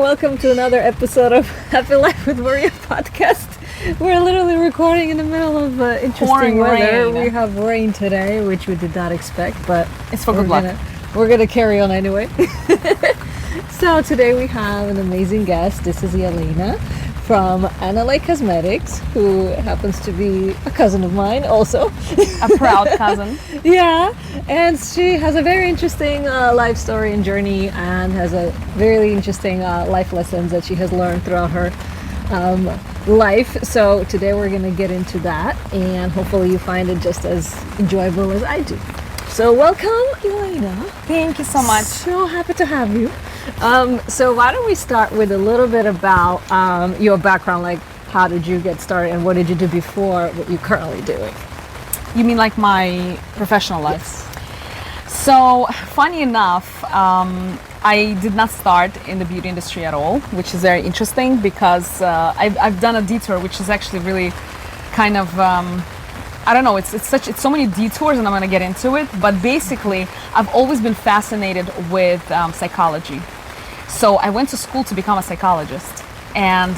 welcome to another episode of Happy Life with Maria podcast. We're literally recording in the middle of interesting pouring weather. rain. We have rain today, which we did not expect, but It's for good luck. We're gonna carry on anyway. So today we have an amazing guest. This is Yelena from Aneley Cosmetics, who happens to be a cousin of mine also. A proud cousin. Yeah, and she has a very interesting life story and journey, and has a very interesting life lessons that she has learned throughout her life. So today we're going to get into that, and hopefully you find it just as enjoyable as I do. So welcome, Yelena. Thank you so much. So happy to have you. So why don't we start with a little bit about your background, like how did you get started and what did you do before what you're currently doing? You mean like my professional life? So, funny enough, I did not start in the beauty industry at all, which is very interesting because I've done a detour, which is actually really kind of, I don't know, it's so many detours, and I'm going to get into it. But basically, I've always been fascinated with psychology. So I went to school to become a psychologist. And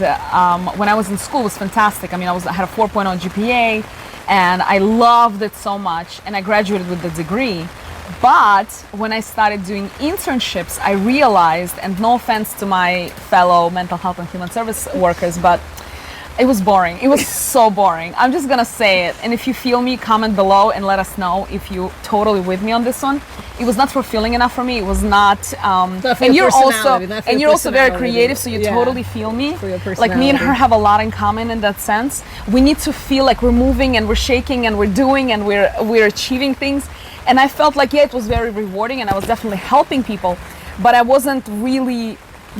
when I was in school, it was fantastic. I mean, I had a 4.0 GPA, and I loved it so much, and I graduated with the degree. But when I started doing internships, I realized, and no offense to my fellow mental health and human service workers, but it was boring. It was so boring. I'm just gonna say it. And if you feel me, comment below and let us know if you're totally with me on this one. It was not fulfilling enough for me. It was not. And you're also very creative, so you totally feel me. Like me and her have a lot in common in that sense. We need to feel like we're moving and we're shaking and we're doing and we're achieving things. And I felt like it was very rewarding, and I was definitely helping people, but I wasn't really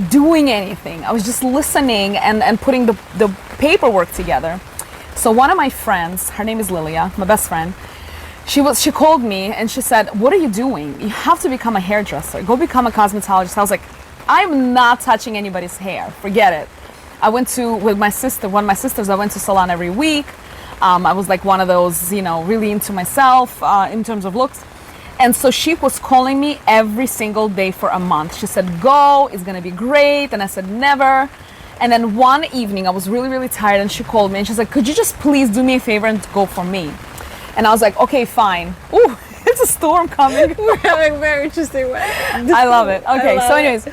doing anything. I was just listening and putting the paperwork together. So one of my friends, her name is Lilia, my best friend, she called me and she said, "What are you doing? You have to become a hairdresser. Go become a cosmetologist." I was like, "I'm not touching anybody's hair. Forget it." I went to, with my sister, one of my sisters, I went to salon every week. I was like one of those, really into myself in terms of looks. And so she was calling me every single day for a month. She said, "Go, it's gonna be great." And I said, "Never." And then one evening, I was really, really tired, and she called me and she's like, "Could you just please do me a favor and go for me?" And I was like, "Okay, fine." Ooh, it's a storm coming. We're having very interesting weather. I love it. Okay, so anyways,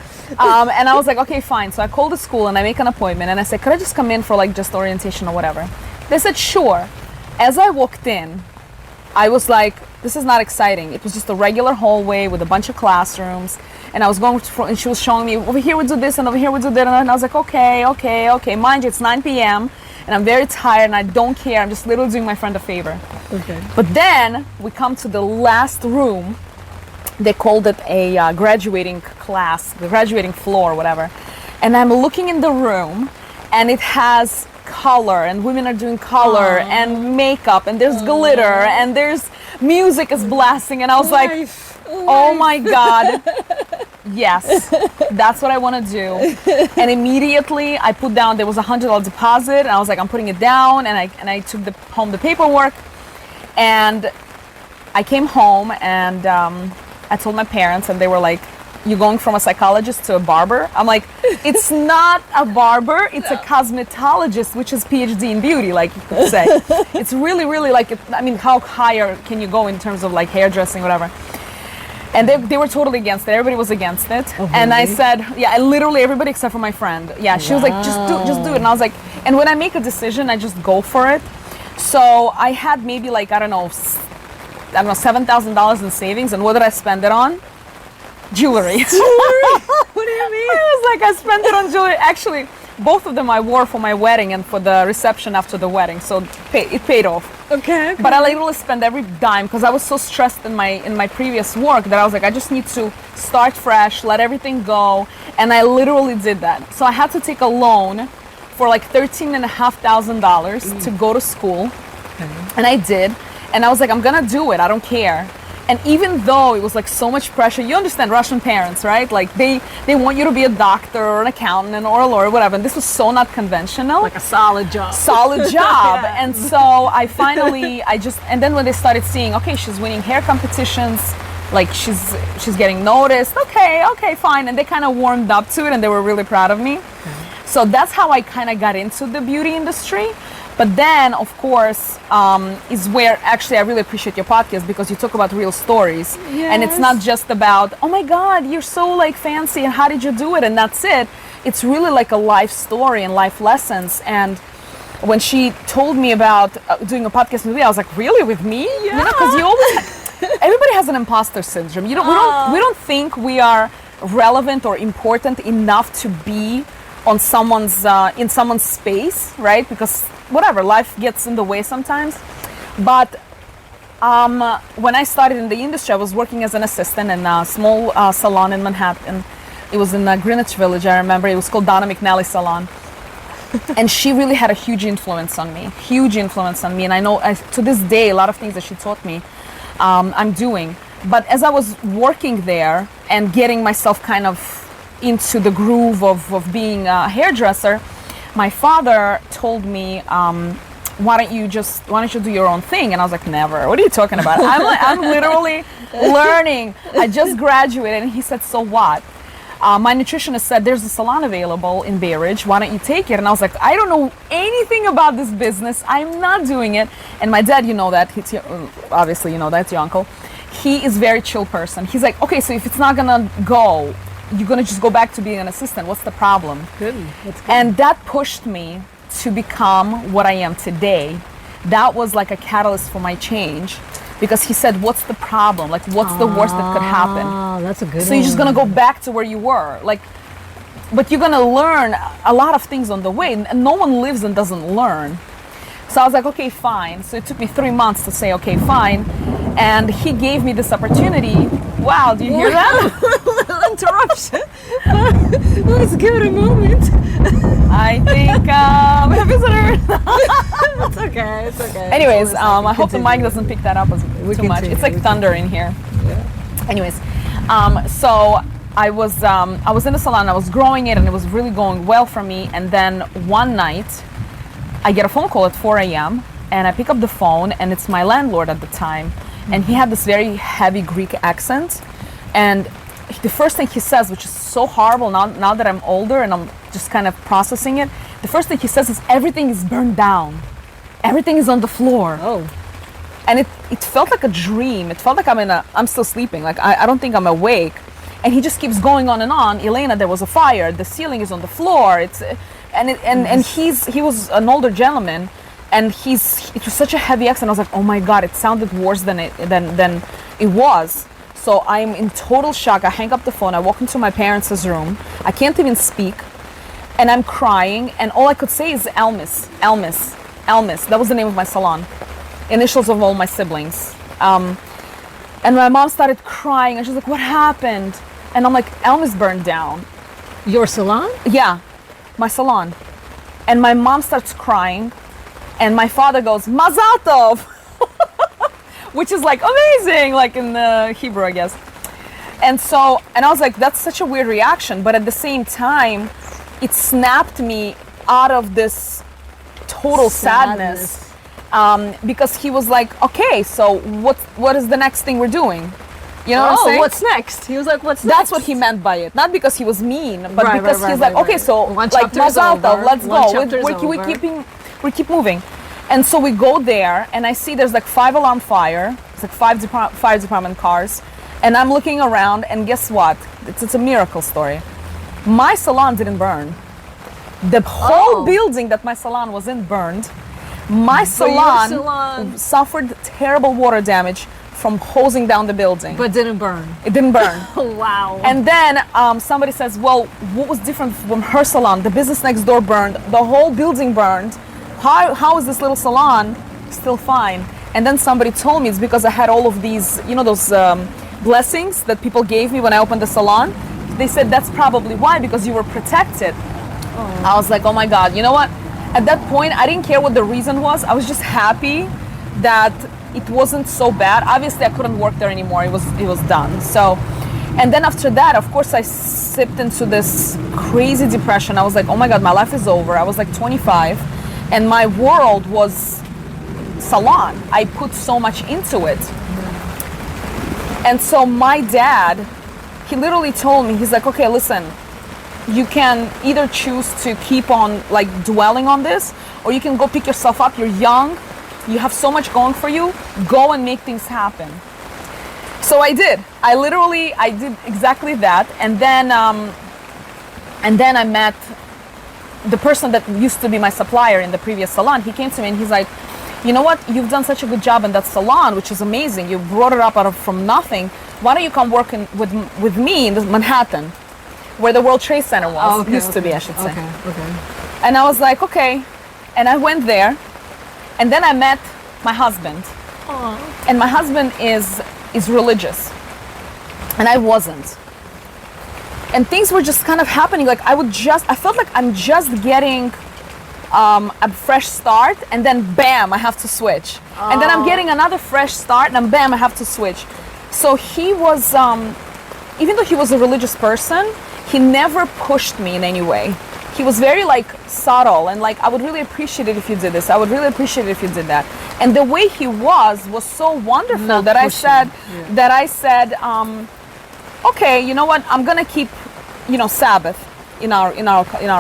and I was like, "Okay, fine." So I called the school and I make an appointment and I said, "Could I just come in for like just orientation or whatever?" They said, "Sure." As I walked in, I was like, this is not exciting. It was just a regular hallway with a bunch of classrooms, and I was going through, and she was showing me, over here we do this and over here we do that, and I was like, okay. Mind you, it's 9 p.m. and I'm very tired and I don't care. I'm just literally doing my friend a favor. Okay. But then we come to the last room. They called it a graduating class, the graduating floor, whatever. And I'm looking in the room, and it has color, and women are doing color and makeup, and there's glitter, and there's music is blasting, and I was like, oh my God, yes, that's what I want to do. And immediately I put down, there was $100 deposit, and I was like, I'm putting it down, and I took home the paperwork, and I came home, and I told my parents, and they were like, "You're going from a psychologist to a barber?" I'm like, "It's not a barber, it's a cosmetologist, which is PhD in beauty," like you could say. It's really, really like, how higher can you go in terms of like hairdressing, whatever? And they were totally against it. Everybody was against it. Oh, and really? I said, literally everybody except for my friend. Yeah, she was like, just do it. And I was like, and when I make a decision, I just go for it. So I had maybe like, I don't know, $7,000 in savings. And what did I spend it on? Jewelry. What do you mean? I was like, I spent it on jewelry. Actually, both of them I wore for my wedding and for the reception after the wedding, so it paid off. Okay. But I literally spent every dime because I was so stressed in my previous work that I was like, I just need to start fresh, let everything go, and I literally did that. So I had to take a loan for like $13,500 to go to school, and I did. And I was like, I'm gonna do it. I don't care. And even though it was like so much pressure, you understand Russian parents, right? Like they want you to be a doctor or an accountant or a lawyer, whatever. And this was so not conventional. Like a solid job. Yeah. And so I finally, and then when they started seeing, okay, she's winning hair competitions, like she's getting noticed. Okay, fine. And they kind of warmed up to it, and they were really proud of me. So that's how I kind of got into the beauty industry. But then, of course, is where actually I really appreciate your podcast, because you talk about real stories. Yes. And it's not just about, oh my God, you're so like fancy and how did you do it? And that's it. It's really like a life story and life lessons. And when she told me about doing a podcast with me, I was like, really, with me? Yeah. You know, because you always, everybody has an imposter syndrome. We don't think we are relevant or important enough to be on someone's in someone's space, right? Because whatever, life gets in the way sometimes. But when I started in the industry, I was working as an assistant in a small salon in Manhattan. It was in Greenwich Village, I remember. It was called Donna McNally Salon. And she really had a huge influence on me. And I know to this day, a lot of things that she taught me, I'm doing. But as I was working there and getting myself kind of into the groove of being a hairdresser, my father told me, why don't you do your own thing? And I was like, never. What are you talking about? I'm literally learning. I just graduated. And he said, so what? My nutritionist said, there's a salon available in Bay Ridge. Why don't you take it? And I was like, I don't know anything about this business. I'm not doing it. And my dad, you know that. Obviously, you know that's your uncle. He is a very chill person. He's like, okay, so if it's not going to go, you're going to just go back to being an assistant. What's the problem? Good. That's good. And that pushed me to become what I am today. That was like a catalyst for my change, because he said, what's the problem? Like, what's the worst that could happen? Oh, that's a good So you're just going to go back to where you were. Like, but you're going to learn a lot of things on the way. And no one lives and doesn't learn. So I was like, okay, fine. So it took me 3 months to say, okay, fine. And he gave me this opportunity. Wow, do you hear that? Interruption. Let's give it a moment. I think we have visitors. It's okay. It's okay. Anyways, It's I hope the mic continue. doesn't pick that up too much. continue, It's like we thunder in here. Yeah. Anyways, so I was in the salon. I was growing it, and it was really going well for me. And then one night, I get a phone call at 4 a.m. and I pick up the phone, and it's my landlord at the time, and he had this very heavy Greek accent. And the first thing he says, which is so horrible now that I'm older and I'm just kind of processing it, the first thing he says is, everything is burned down. Everything is on the floor. Oh. And it felt like a dream. It felt like I'm still sleeping. Like I don't think I'm awake. And he just keeps going on and on. Elena, there was a fire. The ceiling is on the floor. He was an older gentleman, and it was such a heavy accent. I was like, oh my God, it sounded worse than it was. So I'm in total shock. I hang up the phone. I walk into my parents' room. I can't even speak. And I'm crying. And all I could say is Elmis. That was the name of my salon. Initials of all my siblings. And my mom started crying. And she's like, what happened? And I'm like, Elmis burned down. Your salon? Yeah, my salon. And my mom starts crying. And my father goes, Mazal Tov. Which is like amazing, like in the Hebrew, I guess. And I was like, that's such a weird reaction. But at the same time, it snapped me out of this total sadness. Because he was like, okay, so what is the next thing we're doing? You know what I'm saying? What's next? He was like, what's next? That's what he meant by it. Not because he was mean, but Right, because right, he's right, like, okay, right. so One like chapter is Mazal Tov, over. let's One go. chapter is We keep moving. And so we go there, and I see there's like 5-alarm fire. It's like 5 fire department cars. And I'm looking around, and guess what? It's a miracle story. My salon didn't burn. The whole building that my salon was in burned. My salon suffered terrible water damage from hosing down the building. But didn't burn. It didn't burn. Oh, wow. And then somebody says, well, what was different from her salon? The business next door burned. The whole building burned. How is this little salon still fine? And then somebody told me it's because I had all of these, those blessings that people gave me when I opened the salon. They said that's probably why, because you were protected. Oh. I was like, oh my God, you know what? At that point, I didn't care what the reason was. I was just happy that it wasn't so bad. Obviously, I couldn't work there anymore. It was done. So, and then after that, of course, I sipped into this crazy depression. I was like, oh my God, my life is over. I was like 25, and my world was salon. I put so much into it. And so my dad, he literally told me, he's like, okay, listen, you can either choose to keep on like dwelling on this, or you can go pick yourself up. You're young, you have so much going for you, go and make things happen. So I did. I did exactly that. And then I met the person that used to be my supplier in the previous salon. He came to me and he's like, you know what, you've done such a good job in that salon, which is amazing. You brought it up from nothing. Why don't you come work with me in Manhattan, where the World Trade Center was, used to be, I should say. Okay. And I was like, okay. And I went there, and then I met my husband. Aww. And my husband is religious, and I wasn't. And things were just kind of happening. Like I felt like I'm just getting a fresh start, and then bam, I have to switch. And then I'm getting another fresh start, and then bam, I have to switch. So he was, even though he was a religious person, he never pushed me in any way. He was very like subtle and like, I would really appreciate it if you did this. I would really appreciate it if you did that. And the way he was so wonderful. Not that pushing. I said, okay, you know what? I'm gonna keep, Sabbath in our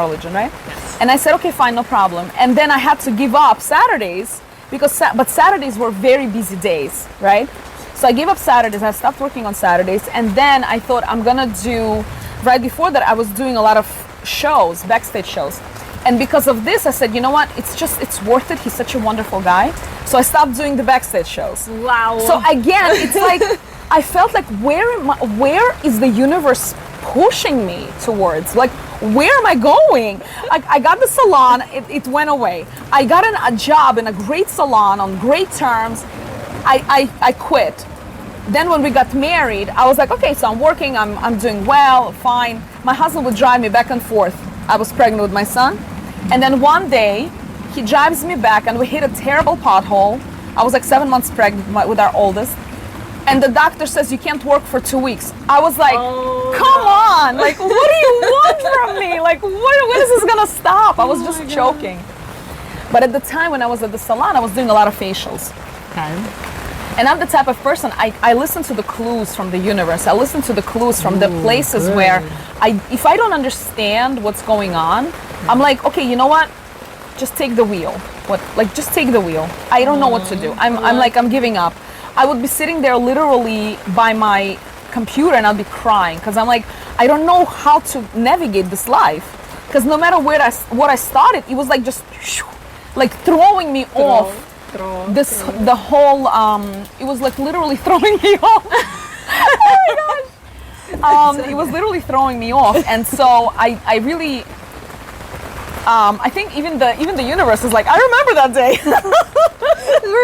religion, right? Yes. And I said, okay, fine, no problem. And then I had to give up Saturdays but Saturdays were very busy days, right? So I gave up Saturdays. I stopped working on Saturdays, and then I thought I'm gonna do. Right before that, I was doing a lot of shows, backstage shows. And because of this, I said, you know what, it's worth it. He's such a wonderful guy. So I stopped doing the backstage shows. Wow. So again, it's like, I felt like, where is the universe pushing me towards? Like, where am I going? I got the salon, it went away. I got a job in a great salon on great terms. I quit. Then when we got married, I was like, okay, so I'm working, I'm doing well, fine. My husband would drive me back and forth. I was pregnant with my son. And then one day, he drives me back and we hit a terrible pothole. I was like 7 months pregnant with our oldest. And the doctor says, you can't work for 2 weeks. I was like, come on, like, what do you want from me? Like, when is this gonna stop? I was just choking. But at the time when I was at the salon, I was doing a lot of facials. Okay. And I'm the type of person, I listen to the clues from the universe. I listen to the clues from the places where if I don't understand what's going on, I'm like, okay, you know what? Just take the wheel. Just take the wheel. I don't know what to do. I'm giving up. I would be sitting there literally by my computer and I'd be crying because I'm like, I don't know how to navigate this life. Because no matter what I started, it was like just like throwing me off. The whole it was like literally throwing me off. Oh my gosh. It was literally throwing me off, and so I really I think even the universe is like, I remember that day.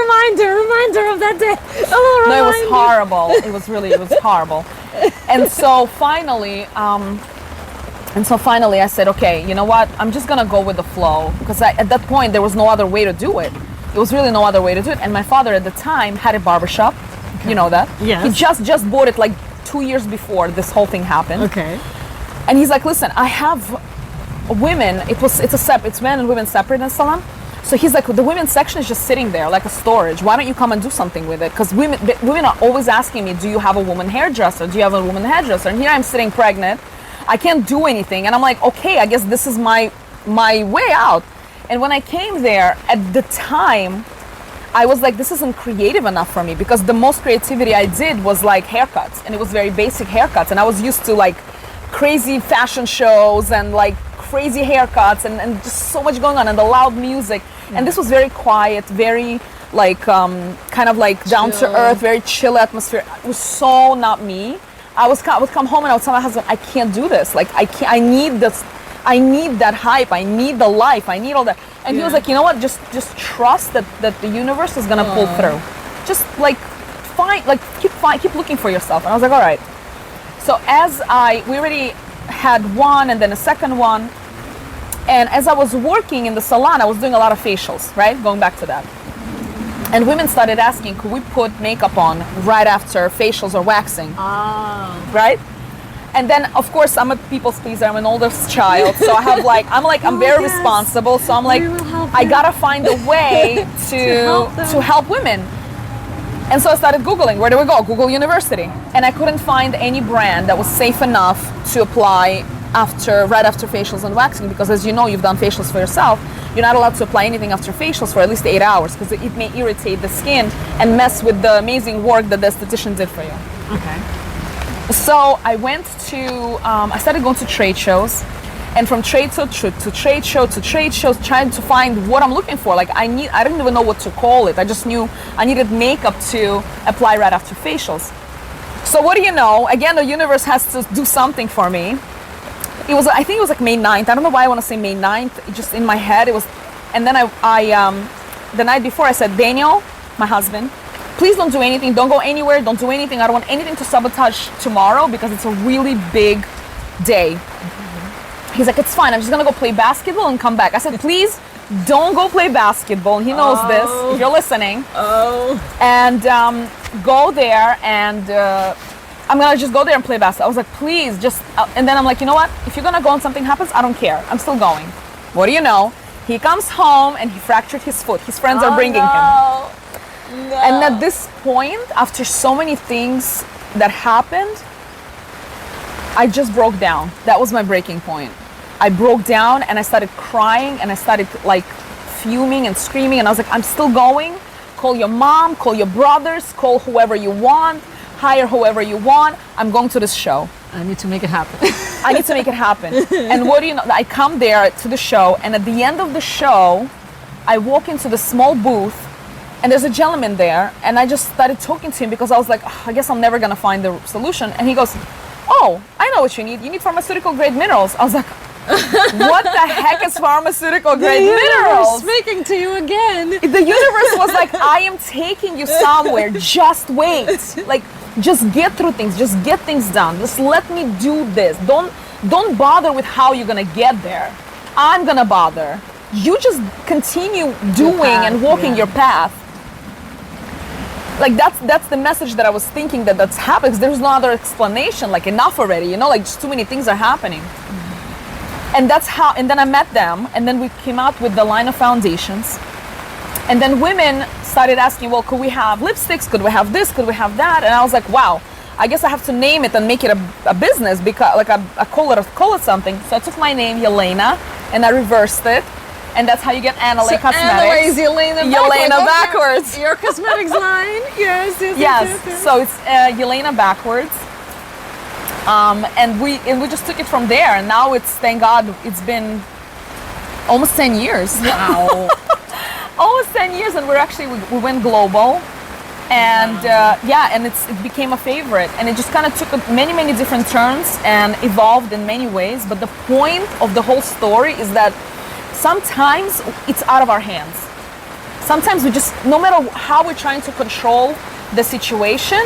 reminder of that day. No, it was horrible. It was horrible. And so finally I said, okay, you know what? I'm just gonna go with the flow, because at that point there was no other way to do it. It was really no other way to do it. And my father at the time had a barbershop. Okay. You know that? Yes. He just bought it like 2 years before this whole thing happened. Okay. And he's like, listen, I have women. It's men and women separate in salon. So he's like, the women's section is just sitting there like a storage. Why don't you come and do something with it? Because women are always asking me, do you have a woman hairdresser? Do you have a woman hairdresser? And here I'm sitting pregnant. I can't do anything. And I'm like, okay, I guess this is my way out. And when I came there, at the time, I was like, this isn't creative enough for me, because the most creativity I did was like haircuts, and it was very basic haircuts. And I was used to like crazy fashion shows and like crazy haircuts and just so much going on, and the loud music. Yeah. And this was very quiet, very like kind of like down to earth, very chill atmosphere. It was so not me. I would come home and I would tell my husband, I can't do this. Like I need this. I need that hype. I need the life. I need all that. And he was like, you know what? Just trust that the universe is gonna pull through. Just like keep looking for yourself. And I was like, all right. So we already had one and then a second one. And as I was working in the salon, I was doing a lot of facials, right? Going back to that. And women started asking, could we put makeup on right after facials or waxing? Right? And then, of course, I'm a people's pleaser. I'm an oldest child, so I'm very responsible. So I'm like, I gotta find a way to help women. And so I started Googling, where do we go? Google University. And I couldn't find any brand that was safe enough to apply right after facials and waxing, because as you know, you've done facials for yourself, you're not allowed to apply anything after facials for at least 8 hours, because it may irritate the skin and mess with the amazing work that the esthetician did for you. Okay. So I went to, I started going to trade shows, and from trade show to trade show to trade shows, trying to find what I'm looking for. Like I didn't even know what to call it. I just knew I needed makeup to apply right after facials. So what do you know? Again, the universe has to do something for me. I think it was like May 9th. I don't know why I want to say May 9th. It just in my head, it was, and then the night before I said, Daniel, my husband, please don't do anything. Don't go anywhere. Don't do anything. I don't want anything to sabotage tomorrow because it's a really big day. He's like, it's fine. I'm just going to go play basketball and come back. I said, please don't go play basketball. He knows this, if you're listening. And go there and I'm going to just go there and play basketball. I was like, please just, and then I'm like, you know what? If you're going to go and something happens, I don't care. I'm still going. What do you know? He comes home and he fractured his foot. His friends are bringing him. No. And at this point, after so many things that happened, I just broke down. That was my breaking point. I broke down and I started crying and I started like fuming and screaming, and I was like, I'm still going. Call your mom, call your brothers, call whoever you want, hire whoever you want. I'm going to this show. I need to make it happen. I need to make it happen. And what do you know? I come there to the show, and at the end of the show, I walk into the small booth, and there's a gentleman there, and I just started talking to him because I was like, I guess I'm never gonna find the solution. And he goes, oh, I know what you need. You need pharmaceutical grade minerals. I was like, what the heck is pharmaceutical grade minerals? Speaking to you again. The universe was like, I am taking you somewhere. Just wait. Like, just get through things. Just get things done. Just let me do this. Don't bother with how you're gonna get there. I'm gonna bother. You just continue doing and walking your path. Like that's the message that I was thinking that's happening, because there's no other explanation. Like, enough already, you know, like just too many things are happening. And that's how, and then I met them, and then we came out with the line of foundations. And then women started asking, well, could we have lipsticks? Could we have this? Could we have that? And I was like, wow, I guess I have to name it and make it a business, because like I call it something. So I took my name, Yelena, and I reversed it. And that's how you get Aneley Cosmetics. Aneley is Yelena backwards. Your cosmetics line. Yes. So it's Yelena backwards. And we just took it from there, and now it's, thank God, it's been almost 10 years. Wow. Almost 10 years, and we went global, and and it became a favorite, and it just kind of took many different turns and evolved in many ways. But the point of the whole story is that sometimes it's out of our hands. Sometimes we just, no matter how we're trying to control the situation,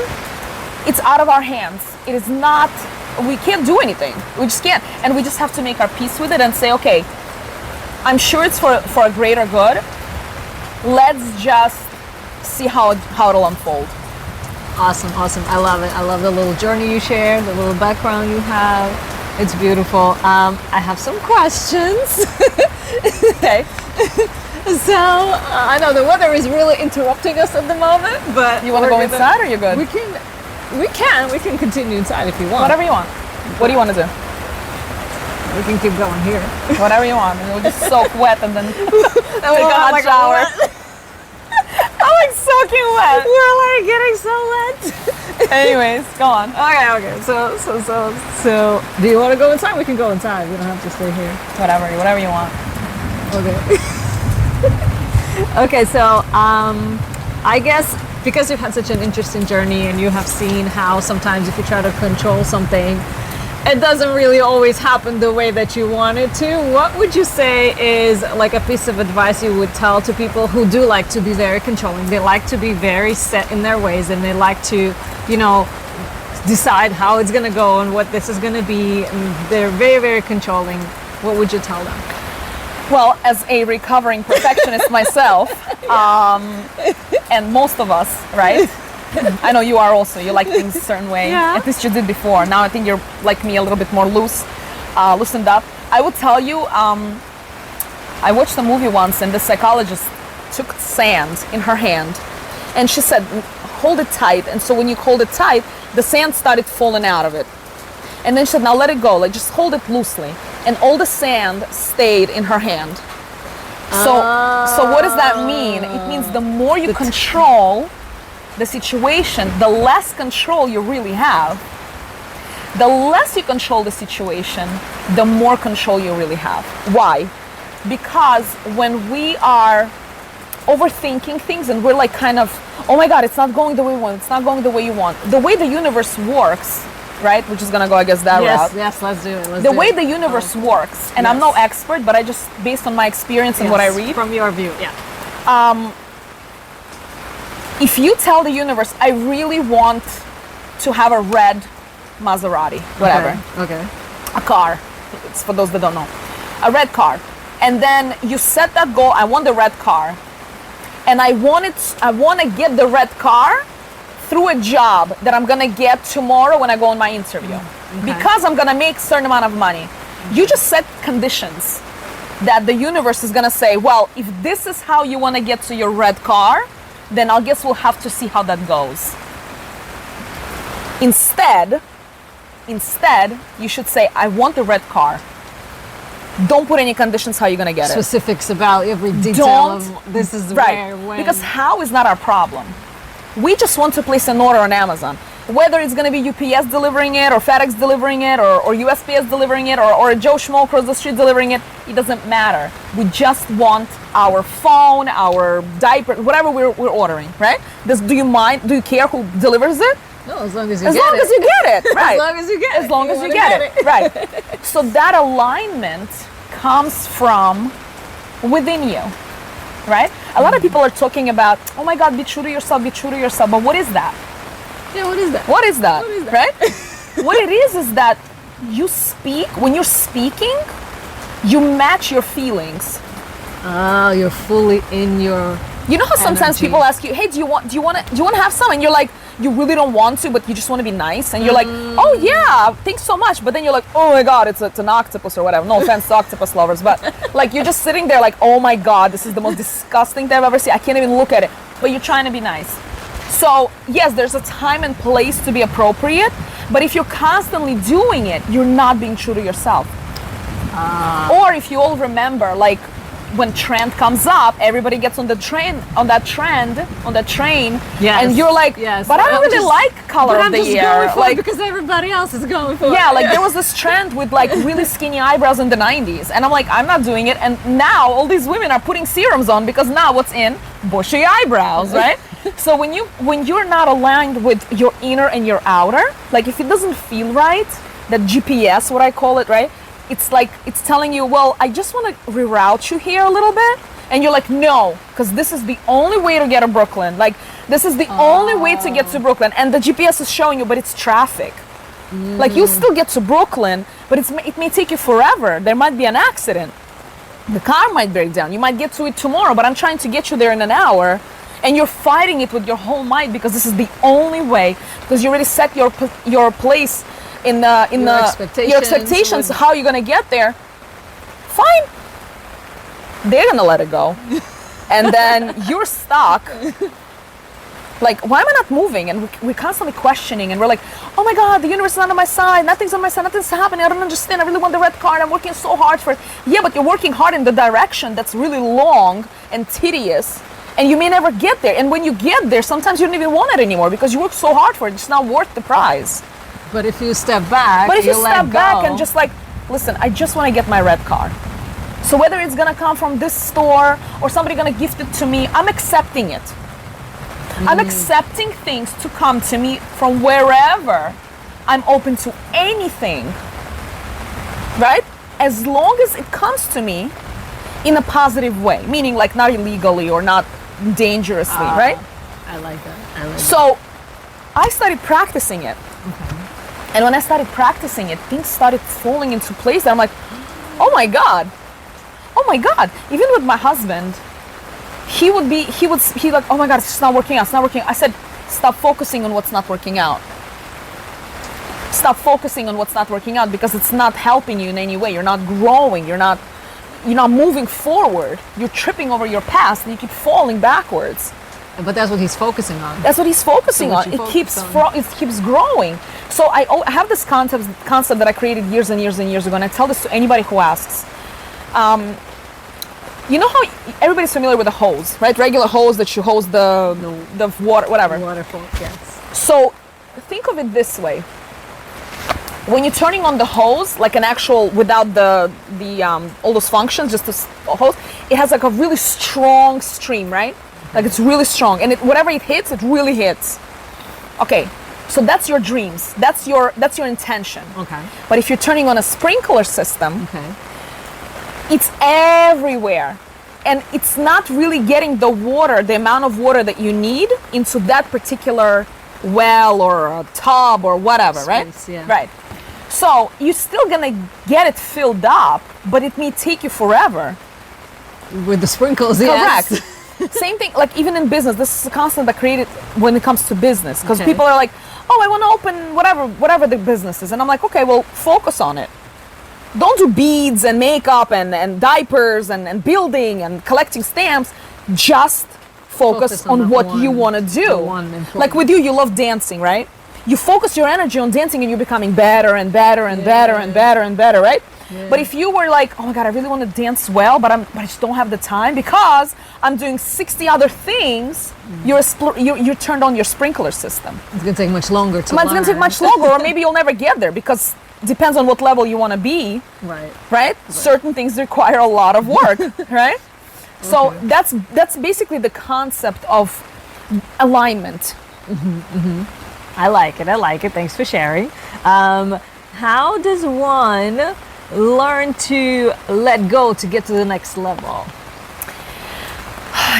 it's out of our hands. It is not, we can't do anything. We just can't. And we just have to make our peace with it and say, okay, I'm sure it's for a greater good. Let's just see how it'll unfold. Awesome. I love it. I love the little journey you shared, the little background you have. It's beautiful. I have some questions. Okay. So I know the weather is really interrupting us at the moment, but You want to go inside, or you're good? We can continue inside if you want. Whatever you want. What do you want to do? We can keep going here. Whatever you want. And we'll just soak wet and then take a hot shower. I'm like soaking wet. We're like getting so wet. Anyways, go on. Okay. So do you want to go inside? We can go inside. We don't have to stay here. Whatever you want. Okay. Okay, so I guess because you've had such an interesting journey and you have seen how sometimes if you try to control something, it doesn't really always happen the way that you want it to. What would you say is like a piece of advice you would tell to people who do like to be very controlling? They like to be very set in their ways, and they like to, decide how it's going to go and what this is going to be. And they're very, very controlling. What would you tell them? Well, as a recovering perfectionist myself, and most of us, right? I know you are also. You like things a certain way. Yeah. At least you did before. Now I think you're like me, a little bit more loosened up. I will tell you, I watched a movie once, and the psychologist took sand in her hand, and she said, hold it tight. And so when you hold it tight, the sand started falling out of it. And then she said, now let it go, like just hold it loosely. And all the sand stayed in her hand. So what does that mean? It means the more you control the situation, the less control you really have. The less you control the situation, the more control you really have. Why? Because when we are overthinking things and we're like kind of, oh my God, it's not going the way you want, it's not going the way you want. The way the universe works, right? We're just gonna go, I guess, that route. Yes, let's do it. The way the universe works, and I'm no expert, but I just, based on my experience and what I read. From your view, If you tell the universe, I really want to have a red Maserati, whatever. Okay. A car. It's for those that don't know. A red car. And then you set that goal, I want the red car. And I want to get the red car through a job that I'm going to get tomorrow when I go on my interview. Okay. Because I'm going to make a certain amount of money. You just set conditions that the universe is going to say, well, if this is how you want to get to your red car, then I guess we'll have to see how that goes. Instead, you should say, I want the red car. Don't put any conditions how you're going to get Specifics about every detail of this is right. where, when. Because how is not our problem. We just want to place an order on Amazon. Whether it's going to be UPS delivering it, or FedEx delivering it, or USPS delivering it, or a Joe Schmo across the street delivering it, it doesn't matter. We just want our phone, our diaper, whatever we're ordering, right? Do you care who delivers it? No, as long as you get it, right? As long as you get it. As long as you get it, right? So that alignment comes from within you, right? A lot of people are talking about, oh my God, be true to yourself, but what is that? Yeah, what is that? What is that, right? What it is that you speak, when you're speaking, you match your feelings. Ah, you're fully in your You know how sometimes people ask you, hey, do you want to have some? And you're like, you really don't want to, but you just want to be nice. And you're like, oh yeah, thanks so much. But then you're like, oh my God, it's an octopus or whatever. No offense to octopus lovers, but like you're just sitting there like, oh my God, this is the most disgusting thing I've ever seen. I can't even look at it. But you're trying to be nice. So yes, there's a time and place to be appropriate. But if you're constantly doing it, you're not being true to yourself. Or if you all remember, like, when trend comes up, everybody gets on that train, yes. and you're like, but I don't really like color of the year. Going for it because everybody else is going for it. Yeah, like there was this trend with like really skinny eyebrows in the 90s, and I'm like, I'm not doing it. And now all these women are putting serums on because now what's in? Bushy eyebrows, right? So when you're not aligned with your inner and your outer, like if it doesn't feel right, that GPS, what I call it, right? It's like, it's telling you, well, I just want to reroute you here a little bit. And you're like, no, because this is the only way to get to Brooklyn. Like, this is the only way to get to Brooklyn. And the GPS is showing you, but it's traffic. Like, you'll still get to Brooklyn, but it may take you forever. There might be an accident. The car might break down. You might get to it tomorrow, but I'm trying to get you there in an hour. And you're fighting it with your whole might because this is the only way. Because you already set your place in your expectations, how you're gonna get there. Fine, they're gonna let it go, and then you're stuck. Like, why am I not moving? And we're constantly questioning, and we're like, oh my God, the universe is not on my side. Nothing's on my side. Nothing's happening. I don't understand. I really want the red card. I'm working so hard for it. Yeah, but you're working hard in the direction that's really long and tedious, and you may never get there. And when you get there, sometimes you don't even want it anymore because you worked so hard for it. It's not worth the prize. But if you step back, and just like, listen, I just want to get my red car. So whether it's going to come from this store or somebody going to gift it to me, I'm accepting it. I'm accepting things to come to me from wherever. I'm open to anything, right? As long as it comes to me in a positive way, meaning like not illegally or not dangerously, right? I like that. So I started practicing it. Okay. And when I started practicing it, things started falling into place. And I'm like, oh my God. Even with my husband, he would like, oh my God, it's not working out. I said, stop focusing on what's not working out. Stop focusing on what's not working out because it's not helping you in any way. You're not growing. You're not moving forward. You're tripping over your past and you keep falling backwards. But that's what he's focusing on. That's what he's focusing So what on. you It focus on. it keeps growing. So I have this concept that I created years and years and years ago, and I tell this to anybody who asks. You know how everybody's familiar with a hose, right? Regular hose that you hose the water, whatever. Waterfall, yes. So think of it this way. When you're turning on the hose, like an actual, without the all those functions, just a hose, it has like a really strong stream, right? Like it's really strong, and whatever it hits, it really hits. Okay, so that's your dreams. That's your intention. Okay. But if you're turning on a sprinkler system, Okay. it's everywhere, and it's not really getting the water, the amount of water that you need into that particular well or a tub or whatever, Space, right? yeah. Right. So you're still gonna get it filled up, but it may take you forever. With the sprinkles, yes. Correct. Same thing, like even in business, this is a concept that created when it comes to business, because Okay. people are like, oh, I want to open whatever the business is, and I'm like, okay, well, focus on it. Don't do beads and makeup and diapers and building and collecting stamps. Just focus on on that what you one- want to the do. one important- Like with you love dancing, right? You focus your energy on dancing and you're becoming better and better and better and better and better, right? Yeah. But if you were like, oh my God, I really want to dance well, but I just don't have the time because I'm doing 60 other things, you're turned on your sprinkler system. It's going to take much longer to It's going to take learn. much longer, or maybe you'll never get there because depends on what level you want to be, Right. right? Certain things require a lot of work, right? So Okay. that's basically the concept of alignment. I like it. I like it. Thanks for sharing. How does one learn to let go to get to the next level?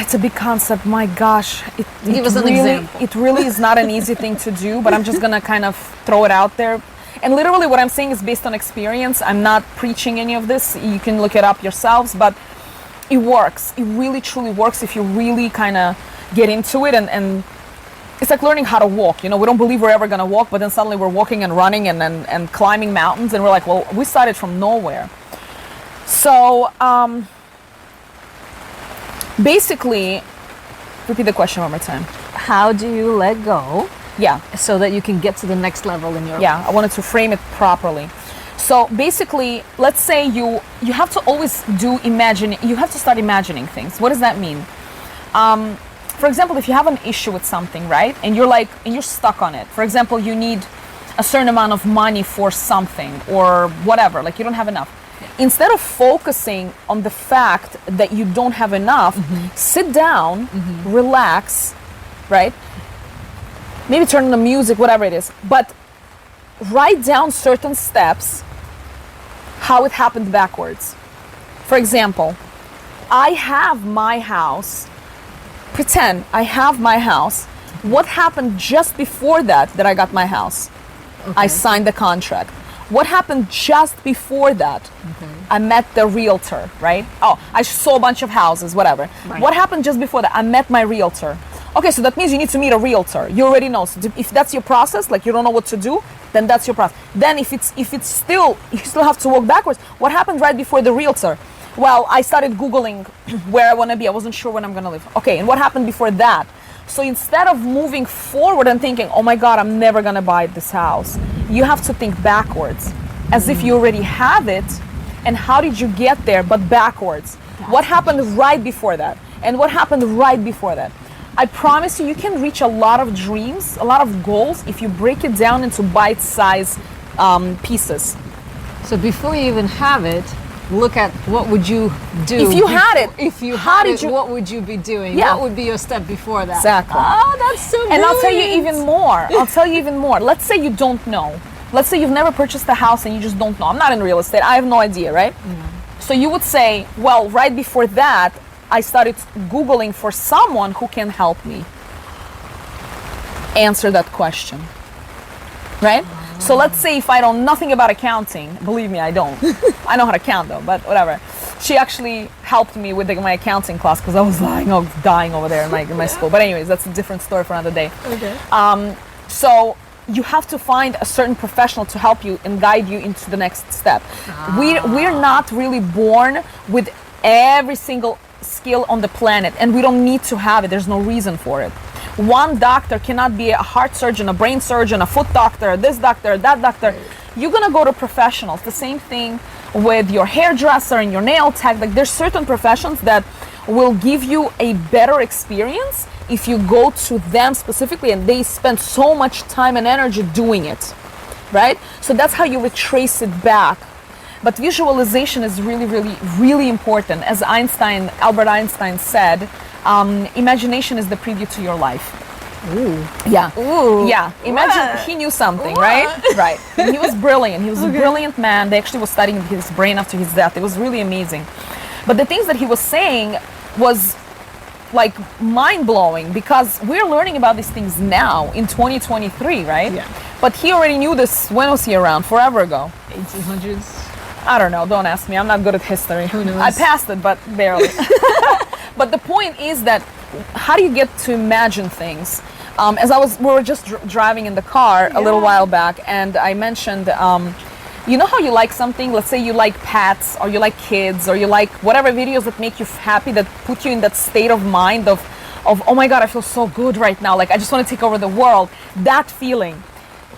It's a big concept. My gosh, Give us an example. It really is not an easy thing to do, but I'm just gonna kind of throw it out there. And literally, what I'm saying is based on experience. I'm not preaching any of this. You can look it up yourselves, but it works. It really, truly works if you really kind of get into it. And it's like learning how to walk. You know, we don't believe we're ever gonna walk, but then suddenly we're walking and running and climbing mountains, and we're like, well, we started from nowhere. So. Basically, repeat the question one more time. How do you let go Yeah, so that you can get to the next level in your yeah, I wanted to frame it properly. So basically, let's say you have to always you have to start imagining things. What does that mean? For example, if you have an issue with something, right, and you're stuck on it. For example, you need a certain amount of money for something or whatever, like you don't have enough. Instead of focusing on the fact that you don't have enough, sit down, relax, right? Maybe turn on the music, whatever it is, but write down certain steps, how it happened backwards. For example, I have my house, pretend I have my house. What happened just before that I got my house? I signed the contract. What happened just before that? I met the realtor, right? Oh, I saw a bunch of houses, whatever. Right. What happened just before that? I met my realtor. Okay, so that means you need to meet a realtor. You already know. So if that's your process, like you don't know what to do, then that's your process. Then if it's still, you still have to walk backwards. What happened right before the realtor? Well, I started Googling where I want to be. I wasn't sure when I'm going to live. Okay, and what happened before that? So instead of moving forward and thinking, oh my God, I'm never going to buy this house, you have to think backwards as if you already have it. And how did you get there, but backwards? What happened right before that? And what happened right before that? I promise you, you can reach a lot of dreams, a lot of goals, if you break it down into bite-sized pieces. So before you even have it, look at what would you do If you had it, If you how had did it, you- what would you be doing? Yeah. What would be your step before that? Exactly. Oh, that's so And I'll tell you brilliant. even more. Let's say you don't know. Let's say you've never purchased a house and you just don't know. I'm not in real estate. I have no idea, right? So you would say, well, right before that, I started Googling for someone who can help me answer that question, right? So let's say if I know nothing about accounting, believe me, I don't. I know how to count though, but whatever. She actually helped me with my accounting class because I was dying over there in my school. But anyways, that's a different story for another day. Okay. So you have to find a certain professional to help you and guide you into the next step. We're not really born with every single skill on the planet, and we don't need to have it. There's no reason for it. One doctor cannot be a heart surgeon, a brain surgeon, a foot doctor, this doctor, that doctor. You're gonna go to professionals. The same thing with your hairdresser and your nail tech. Like, there's certain professions that will give you a better experience if you go to them specifically, and they spend so much time and energy doing it, right? So that's how you retrace it back. But visualization is really, really, really important. As Albert Einstein said, imagination is the preview to your life. Ooh. Yeah. Ooh. Yeah. Imagine What? he knew something, What? right? Right. And he was brilliant. He was a brilliant man. They actually was studying his brain after his death. It was really amazing. But the things that he was saying was like mind-blowing, because we're learning about these things now in 2023, right? Yeah. But he already knew this. When was he around? Forever ago. 1800s. I don't know. Don't ask me. I'm not good at history. Who knows? I passed it, but barely. But the point is that how do you get to imagine things? We were just driving in the car a little while back, and I mentioned, you know how you like something? Let's say you like pets, or you like kids, or you like whatever videos that make you happy, that put you in that state of mind of oh my God, I feel so good right now. Like, I just want to take over the world. That feeling.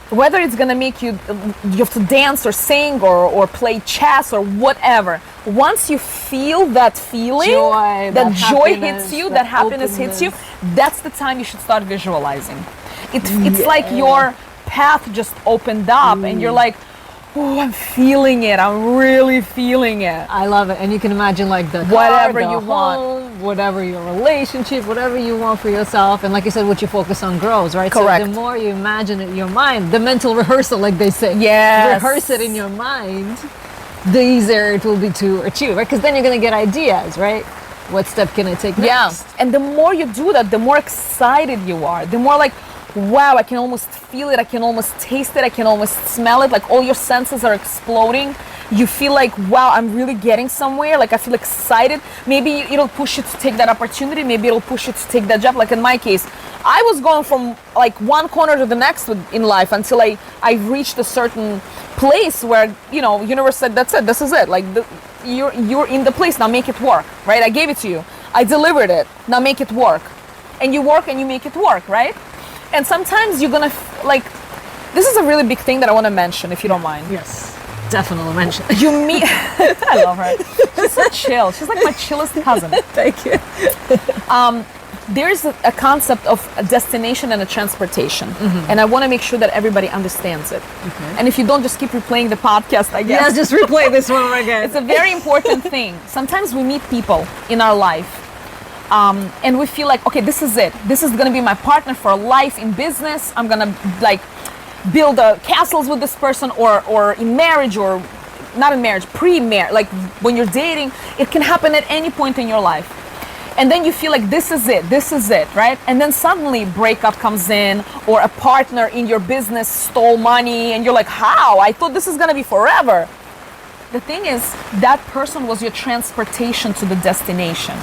Whether it's gonna make you have to dance or sing or play chess or whatever. Once you feel that feeling, Joy, that joy happiness, hits you, that that happiness hits you, that's the time you should start visualizing. It's like your path just opened up, and you're like, oh, I'm feeling it. I'm really feeling it. I love it. And you can imagine like the Whatever car, the you want. home, whatever your relationship, whatever you want for yourself. And like you said, what you focus on grows, right? Correct. So the more you imagine it in your mind, the mental rehearsal, like they say. Yes. Rehearse it in your mind, the easier it will be to achieve, right? Because then you're going to get ideas, right? What step can I take next? Yeah. And the more you do that, the more excited you are. The more like, wow, I can almost feel it, I can almost taste it, I can almost smell it, like all your senses are exploding. You feel like, wow, I'm really getting somewhere, like I feel excited. Maybe it'll push you to take that opportunity, maybe it'll push you to take that job. Like in my case, I was going from like one corner to the next in life until I reached a certain place where, you know, universe said, that's it, this is it. Like you're in the place, now make it work, right? I gave it to you, I delivered it, now make it work. And you work and you make it work, right? And sometimes you're gonna this is a really big thing that I want to mention, if you don't mind. Yes, definitely mention. You meet, I love her. She's so chill. She's like my chillest cousin. Thank you. There's a concept of a destination and a transportation, and I want to make sure that everybody understands it. Okay. And if you don't, just keep replaying the podcast, I guess. Yes, just replay this one again. It's a very important thing. Sometimes we meet people in our life. And we feel like, okay, this is it. This is gonna be my partner for life in business. I'm gonna like build castles with this person, or in marriage, or not in marriage, pre-marriage. Like when you're dating, it can happen at any point in your life. And then you feel like this is it, right? And then suddenly breakup comes in, or a partner in your business stole money, and you're like, how? I thought this is gonna be forever. The thing is, that person was your transportation to the destination.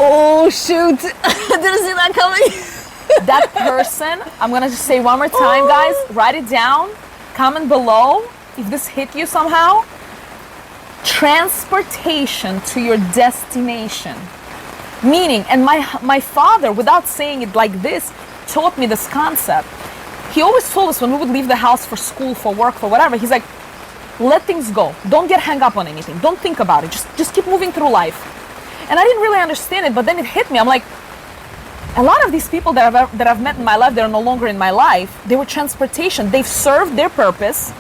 Oh shoot! Didn't see that coming. That person, I'm gonna just say one more time, guys, write it down, comment below if this hit you somehow. Transportation to your destination. Meaning, and my father, without saying it like this, taught me this concept. He always told us when we would leave the house for school, for work, for whatever, he's like, let things go. Don't get hung up on anything. Don't think about it. Just keep moving through life. And I didn't really understand it, but then it hit me. I'm like, a lot of these people that I've met in my life, that are no longer in my life, they were transportation. They've served their purpose,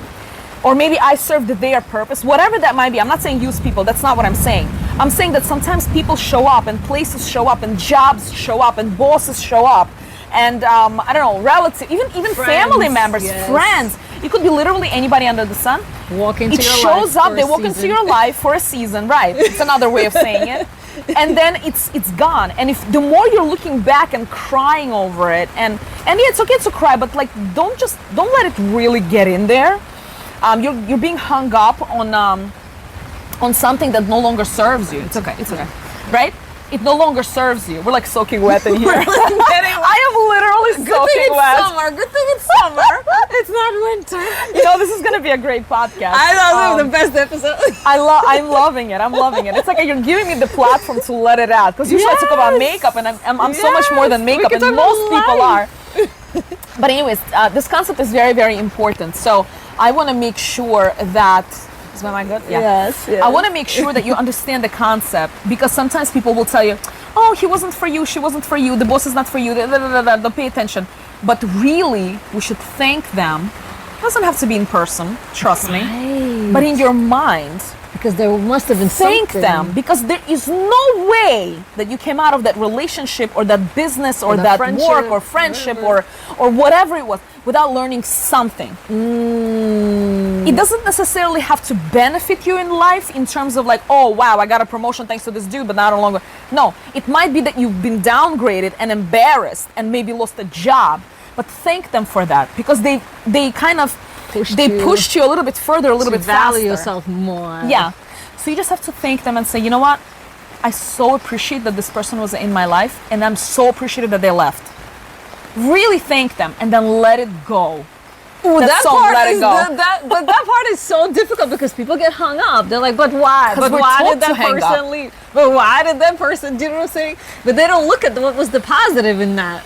or maybe I served their purpose, whatever that might be. I'm not saying use people. That's not what I'm saying. I'm saying that sometimes people show up, and places show up, and jobs show up, and bosses show up, and I don't know, relatives, even Friends, family members, yes. Friends. It could be literally anybody under the sun. Walk into It your shows life up. for They a walk into season. your life for a season, right? It's another way of saying it. And then it's gone. And if the more you're looking back and crying over it, and yeah, it's okay to cry, but like don't let it really get in there. You're being hung up on something that no longer serves you. It's okay, right? It no longer serves you. We're like soaking wet in here. I am literally Good thing soaking it's wet. summer. Good thing it's summer. It's not winter. You know, this is gonna be a great podcast. I know, this is the best episode. I'm loving it. I'm loving it. It's like you're giving me the platform to let it out. Because usually I talk about makeup, and I'm so much more than makeup, and most people are. But anyways, this concept is very, very important. So I want to make sure that. Is my mic good? Yeah. Yes. I want to make sure that you understand the concept, because sometimes people will tell you, "Oh, he wasn't for you. She wasn't for you. The boss is not for you." Don't pay attention. But really, we should thank them. It doesn't have to be in person. Trust me. But in your mind. Because there must have been Thank something. them, because there is no way that you came out of that relationship or that business or that work or friendship or whatever it was without learning something. It doesn't necessarily have to benefit you in life in terms of like, oh wow, I got a promotion thanks to this dude, but now no longer. No, it might be that you've been downgraded and embarrassed and maybe lost a job, but thank them for that, because they kind of pushed you a little bit further, a little bit faster. Value yourself more. Yeah. So you just have to thank them and say, you know what? I so appreciate that this person was in my life, and I'm so appreciative that they left. Really thank them, and then let it go. Ooh, That song, part Let It is Go. but that part is so difficult because people get hung up. They're like, but why? 'Cause But we're why taught did that to hang person up. leave? But why did that person, do you know what I'm saying? But they don't look at what was the positive in that.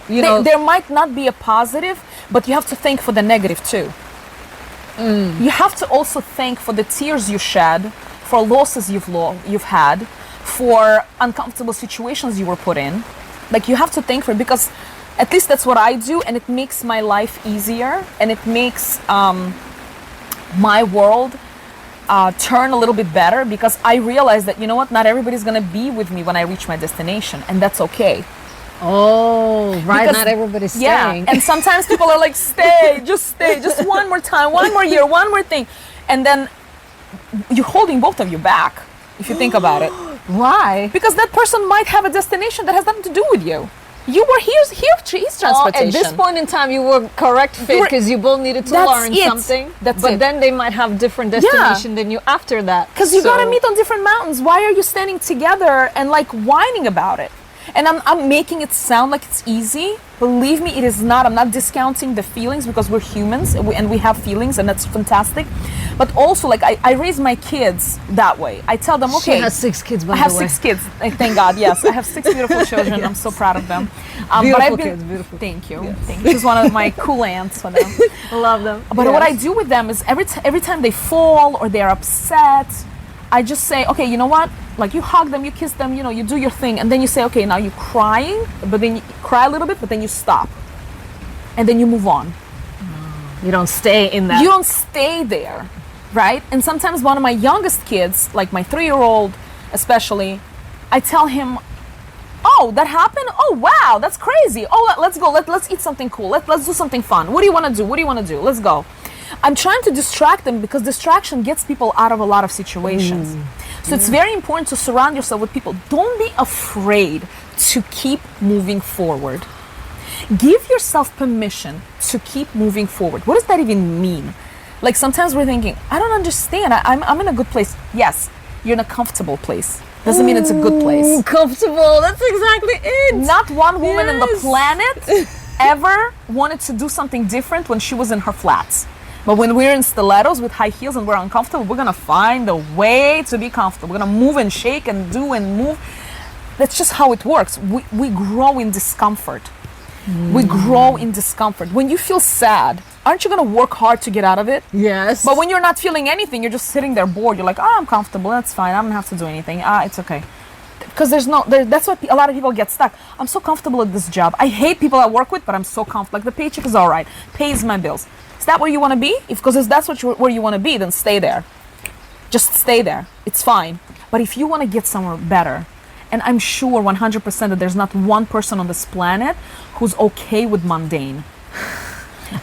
You know, There might not be a positive, but you have to thank for the negative too. You have to also thank for the tears you shed, for losses you've had, for uncomfortable situations you were put in. Like, you have to thank for it, because at least that's what I do, and it makes my life easier, and it makes my world turn a little bit better, because I realize that, you know what, not everybody's gonna be with me when I reach my destination, and that's okay. oh, right. Because- Not everybody's Yeah, staying. and sometimes people are like, stay, just one more time, one more year, one more thing. And then you're holding both of you back, if you think about it. Why? Because that person might have a destination that has nothing to do with you. You were here's transportation. At this point in time, you were correct fit because you both needed to That's learn it. something. That's but it. then they might have different destination than you after that. Because you So- gotta meet on different mountains. Why are you standing together and like whining about it? And I'm making it sound like it's easy. Believe me, it is not. I'm not discounting the feelings, because we're humans and we have feelings, and that's fantastic. But also, like, I raise my kids that way. I tell them, okay. She has 6 kids, by I have the way. 6 kids. Thank God. Yes, I have 6 beautiful children. I'm so proud of them. Beautiful kids, beautiful. Thank you. Yes. Thank you. She's one of my cool aunts for them. Love them. But what I do with them is every time they fall or they're upset, I just say, okay, you know what? Like, you hug them, you kiss them, you know, you do your thing, and then you say, okay, now you're crying, but then you cry a little bit, but then you stop, and then you move on. You don't stay in that. You don't stay there, right? And sometimes one of my youngest kids, like my 3-year-old especially, I tell him, oh, that happened? Oh, wow, that's crazy. Oh, let's go. Let's eat something cool. Let's do something fun. What do you want to do? What do you want to do? Let's go. I'm trying to distract them, because distraction gets people out of a lot of situations. So it's very important to surround yourself with people. Don't be afraid to keep moving forward. Give yourself permission to keep moving forward. What does that even mean? Like, sometimes we're thinking, I don't understand. I'm in a good place. Yes, you're in a comfortable place. Doesn't mean it's a good place. Comfortable. That's exactly it. Not one woman on the Yes. planet ever wanted to do something different when she was in her flats. But when we're in stilettos with high heels and we're uncomfortable, we're gonna find a way to be comfortable. We're gonna move and shake and do and move. That's just how it works. We grow in discomfort. We grow in discomfort. When you feel sad, aren't you gonna work hard to get out of it? Yes. But when you're not feeling anything, you're just sitting there bored. You're like, oh, I'm comfortable. That's fine. I don't have to do anything. It's okay. Because that's what a lot of people get stuck. I'm so comfortable at this job. I hate people I work with, but I'm so comfortable. Like, the paycheck is all right. Pays my bills. Is that where you want to be? Because if that's where you want to be, then stay there. Just stay there. It's fine. But if you want to get somewhere better, and I'm sure 100% that there's not one person on this planet who's okay with mundane.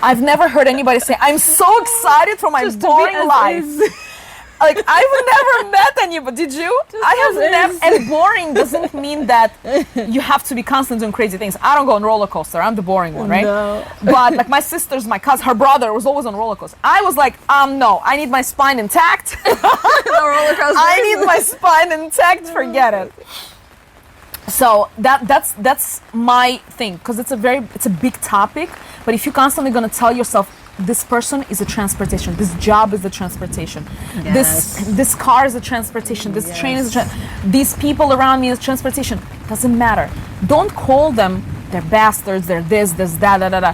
I've never heard anybody say, I'm so excited for my Just to be boring as life. is. Like, I've never met anybody. Did you? I have as never. is. And boring doesn't mean that you have to be constantly doing crazy things. I don't go on roller coaster. I'm the boring one, right? No. But like, my sister's, my cousin, her brother was always on roller coaster. I was like, no, I need my spine intact. The roller coaster. I need my spine intact. Forget it. So that's my thing, because it's a big topic. But if you're constantly going to tell yourself, this person is a transportation, this job is a transportation, Yes. this car is a transportation, this train is these people around me is transportation, doesn't matter. Don't call them, they're bastards, they're this that da da da.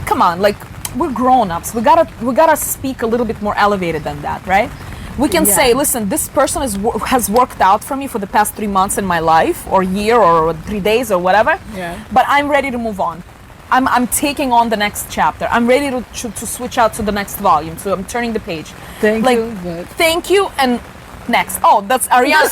Come on, like, we're grown-ups, we gotta speak a little bit more elevated than that, right? We can say, listen, this person has worked out for me for the past 3 months in my life, or year, or 3 days, or whatever. Yeah. But I'm ready to move on. I'm taking on the next chapter. I'm ready to switch out to the next volume. So I'm turning the page. Thank like, you. But thank you, and next. Oh, that's Ariana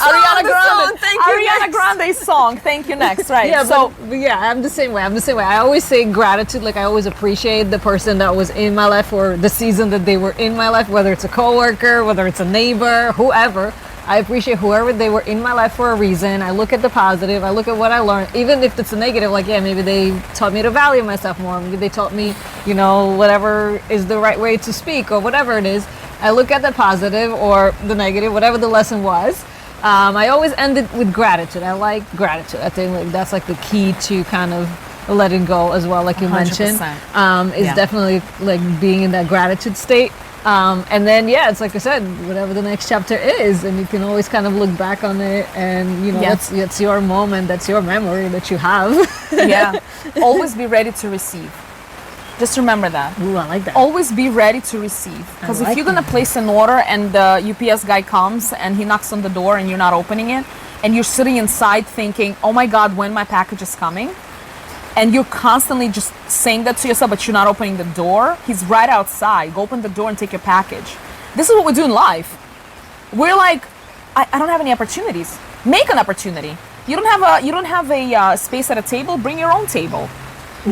Grande. Thank you, Ariana next. Grande's song. Thank you, next. Right. yeah, So but yeah, I'm the same way. I always say gratitude. Like, I always appreciate the person that was in my life, or the season that they were in my life, whether it's a coworker, whether it's a neighbor, whoever. I appreciate whoever they were in my life for a reason. I look at the positive. I look at what I learned, even if it's a negative. Like, yeah, maybe they taught me to value myself more. Maybe they taught me, whatever is the right way to speak, or whatever it is. I look at the positive or the negative, whatever the lesson was. I always end it with gratitude. I like gratitude. I think like that's like the key to kind of letting go as well, like you mentioned. 100%. Is definitely like being in that gratitude state. And then, yeah, it's like I said, whatever the next chapter is, and you can always kind of look back on it, and it's your moment, that's your memory that you have. yeah, always be ready to receive. Just remember that. Ooh, I like that. Always be ready to receive. Because if you're going to place an order and the UPS guy comes and he knocks on the door and you're not opening it, and you're sitting inside thinking, oh my God, when my package is coming, and you're constantly just saying that to yourself, but you're not opening the door, he's right outside. Go open the door and take your package. This is what we do in life. We're like, I don't have any opportunities. Make an opportunity. You don't have a space at a table. Bring your own table.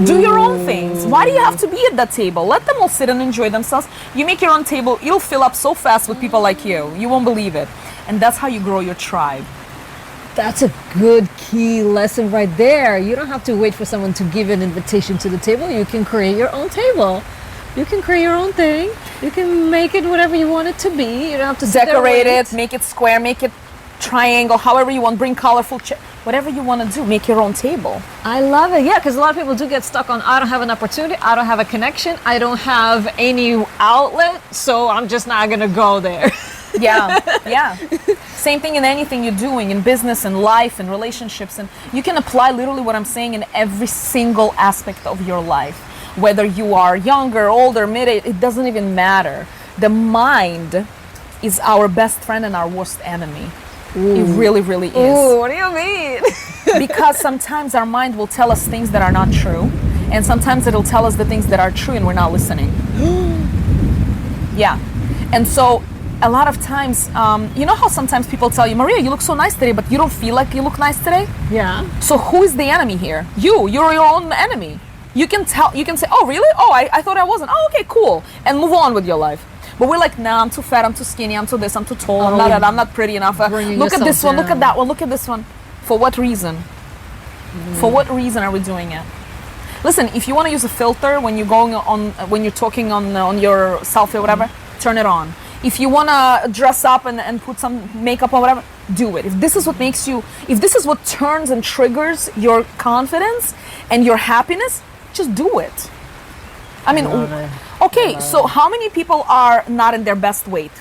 Do your own things. Why do you have to be at that table? Let them all sit and enjoy themselves. You make your own table, it'll fill up so fast with people like you. You won't believe it. And that's how you grow your tribe. That's a good key lesson right there. You don't have to wait for someone to give an invitation to the table. You can create your own table. You can create your own thing. You can make it whatever you want it to be. You don't have to decorate it, make it square, make it triangle, however you want, bring colorful whatever you want to do, make your own table. I love it. Yeah, because a lot of people do get stuck on, I don't have an opportunity, I don't have a connection, I don't have any outlet, so I'm just not going to go there. Yeah. Same thing in anything you're doing, in business and life and relationships. And you can apply literally what I'm saying in every single aspect of your life. Whether you are younger, older, mid-age, it doesn't even matter. The mind is our best friend and our worst enemy. Ooh. It really, really is. Ooh, what do you mean? Because sometimes our mind will tell us things that are not true. And sometimes it'll tell us the things that are true and we're not listening. Yeah. And so a lot of times, you know how sometimes people tell you, Maria, you look so nice today, but you don't feel like you look nice today? Yeah. So who is the enemy here? You're your own enemy. You can say, oh, really? Oh, I thought I wasn't. Oh, okay, cool. And move on with your life. But we're like, nah, I'm too fat, I'm too skinny, I'm too this, I'm too tall, I'm not pretty enough. Look at this one, look at that one, look at this one. For what reason? For what reason are we doing it? Listen, if you want to use a filter when you're when you're talking on your selfie or whatever, turn it on. If you want to dress up and put some makeup or whatever, do it. If this is what makes you, if this is what turns and triggers your confidence and your happiness, just do it. I mean, okay, so how many people are not in their best weight?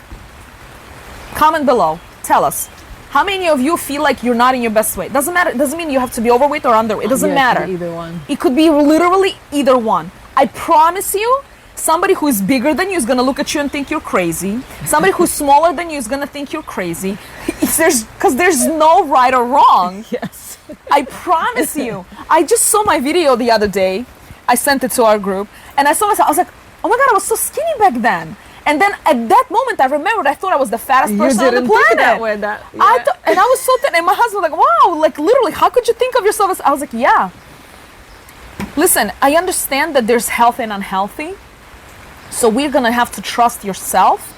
Comment below. Tell us. How many of you feel like you're not in your best weight? Doesn't matter. It doesn't mean you have to be overweight or underweight. It doesn't matter. Either one. It could be literally either one. I promise you, somebody who is bigger than you is going to look at you and think you're crazy. Somebody who's smaller than you is going to think you're crazy. Because there's no right or wrong. Yes. I promise you. I just saw my video the other day. I sent it to our group. And I saw myself. I was like, oh my God, I was so skinny back then. And then at that moment, I remembered I thought I was the fattest person on the planet. Think that way, and I was so thin. And my husband was like, wow, like literally, how could you think of yourself as... I was like, yeah. Listen, I understand that there's healthy and unhealthy. So we're going to have to trust yourself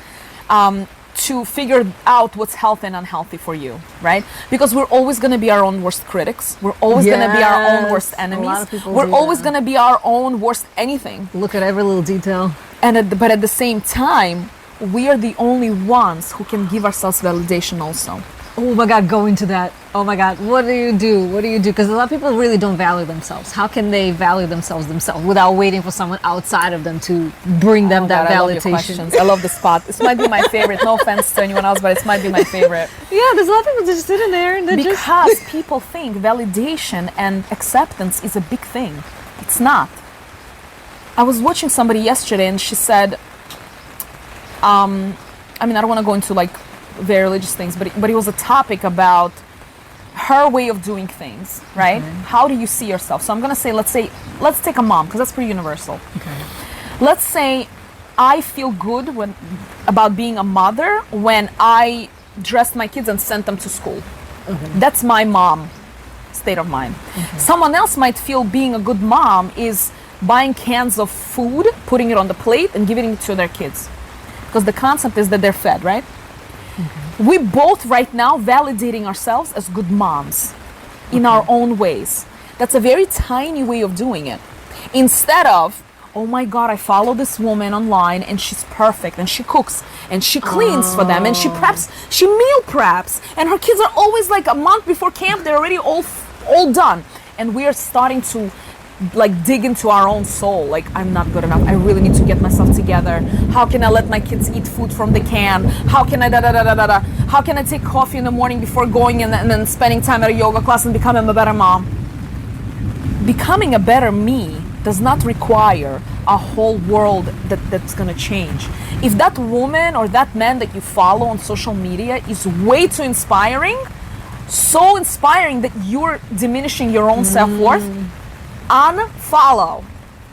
to figure out what's healthy and unhealthy for you, right? Because we're always going to be our own worst critics. We're always going to be our own worst enemies. We're always going to be our own worst anything. Look at every little detail. But at the same time, we are the only ones who can give ourselves validation also. oh my God, go into that. Oh my God, what do you do? What do you do? Because a lot of people really don't value themselves. How can they value themselves without waiting for someone outside of them to bring them that God, I love your validation? questions. I love the spot. This might be my favorite. No offense to anyone else, but it might be my favorite. Yeah, there's a lot of people just sitting there and they're Because people think validation and acceptance is a big thing. It's not. I was watching somebody yesterday and she said, I mean, I don't want to go into like very religious things, but it was a topic about her way of doing things, right? Okay. How do you see yourself? So I'm going to say, let's take a mom, because that's pretty universal. Okay. Let's say I feel good about being a mother when I dressed my kids and sent them to school. Okay. That's my mom state of mind. Okay. Someone else might feel being a good mom is buying cans of food, putting it on the plate and giving it to their kids. Because the concept is that they're fed, right? We both right now validating ourselves as good moms in our own ways. That's a very tiny way of doing it. Instead of, oh my God, I follow this woman online and she's perfect and she cooks and she cleans for them and she preps, she meal preps, and her kids are always like a month before camp, they're already all done. And we are starting to like dig into our own soul. Like, I'm not good enough. I really need to get myself together. How can I let my kids eat food from the can? How can I How can I take coffee in the morning before going and then spending time at a yoga class and becoming a better mom? Becoming a better me does not require a whole world that's gonna change. If that woman or that man that you follow on social media is way too inspiring, so inspiring that you're diminishing your own self-worth, unfollow.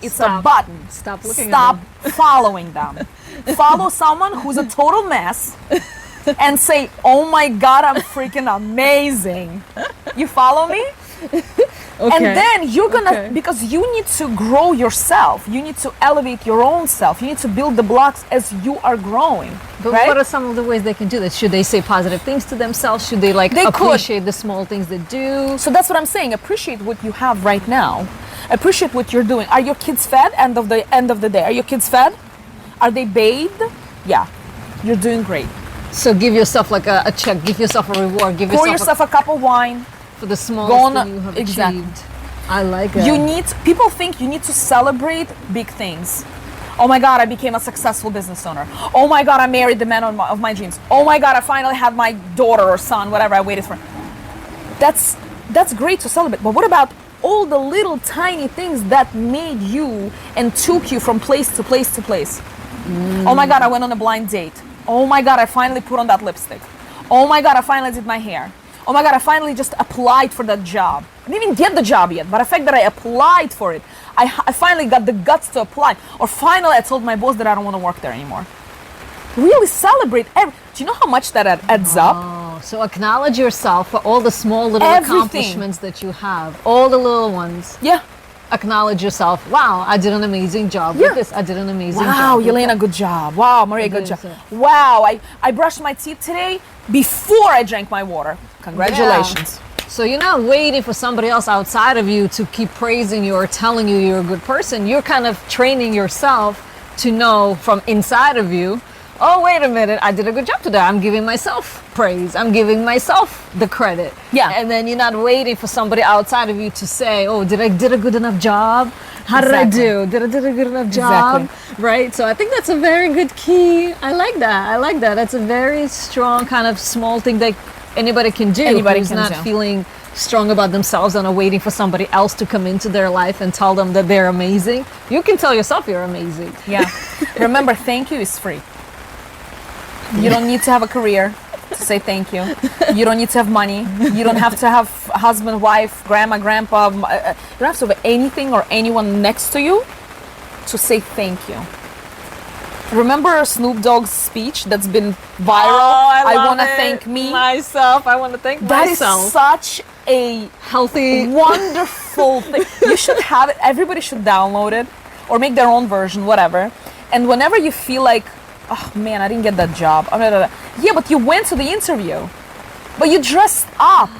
It's a button. Stop looking Stop at them. following them. Follow someone who's a total mess and say, oh my God, I'm freaking amazing. You follow me? Okay. And then you're gonna, Okay. because you need to grow yourself. You need to elevate your own self. You need to build the blocks as you are growing. But right? what are some of the ways they can do that? Should they say positive things to themselves? Should they like They could. appreciate the small things they do? So that's what I'm saying. Appreciate what you have right now. Appreciate what you're doing. Are your kids fed? End of the day. Are your kids fed? Are they bathed? Yeah. You're doing great. So give yourself like a check. Give yourself a reward. Give Pour yourself yourself a cup of wine. for the small Go on thing you have exactly. achieved. I like it. You need, people think you need to celebrate big things. Oh my God, I became a successful business owner. Oh my God, I married the man of my dreams. Oh my God, I finally had my daughter or son, whatever I waited for. That's great to celebrate. But what about all the little tiny things that made you and took you from place to place to place? Oh my God, I went on a blind date. Oh my God, I finally put on that lipstick. Oh my God, I finally did my hair. Oh my God, I finally just applied for that job. I didn't even get the job yet, but the fact that I applied for it, I finally got the guts to apply. Or finally I told my boss that I don't want to work there anymore. Really celebrate do you know how much that adds up? Oh, so acknowledge yourself for all the small little Everything. accomplishments that you have. All the little ones. Yeah. Acknowledge yourself. Wow, I did an amazing job Yeah. with this. I did an amazing job. Wow, with Yelena, that. good job. Wow, Maria, good job. Yes, sir. Wow, I brushed my teeth today before I drank my water. Congratulations. Yeah. So you're not waiting for somebody else outside of you to keep praising you or telling you you're a good person. You're kind of training yourself to know from inside of you, oh, wait a minute, I did a good job today. I'm giving myself praise. I'm giving myself the credit. Yeah. And then you're not waiting for somebody outside of you to say, oh, did I did a good enough job? How did I Exactly. do? Did I did a good enough job? Exactly. Right? So I think that's a very good key. I like that. I like that. That's a very strong kind of small thing that anybody can do. Anybody who's can not do. feeling strong about themselves and are waiting for somebody else to come into their life and tell them that they're amazing. You can tell yourself you're amazing. Yeah. Remember, thank you is free. You don't need to have a career to say thank you. You don't need to have money. You don't have to have husband, wife, grandma, grandpa. You don't have to have anything or anyone next to you to say thank you. Remember Snoop Dogg's speech that's been viral? I want to thank me. myself. I want to thank That is myself. such a Healthy. wonderful thing. You should have it. Everybody should download it or make their own version, whatever. And whenever you feel like, oh man, I didn't get that job. Yeah, but you went to the interview. But you dressed up.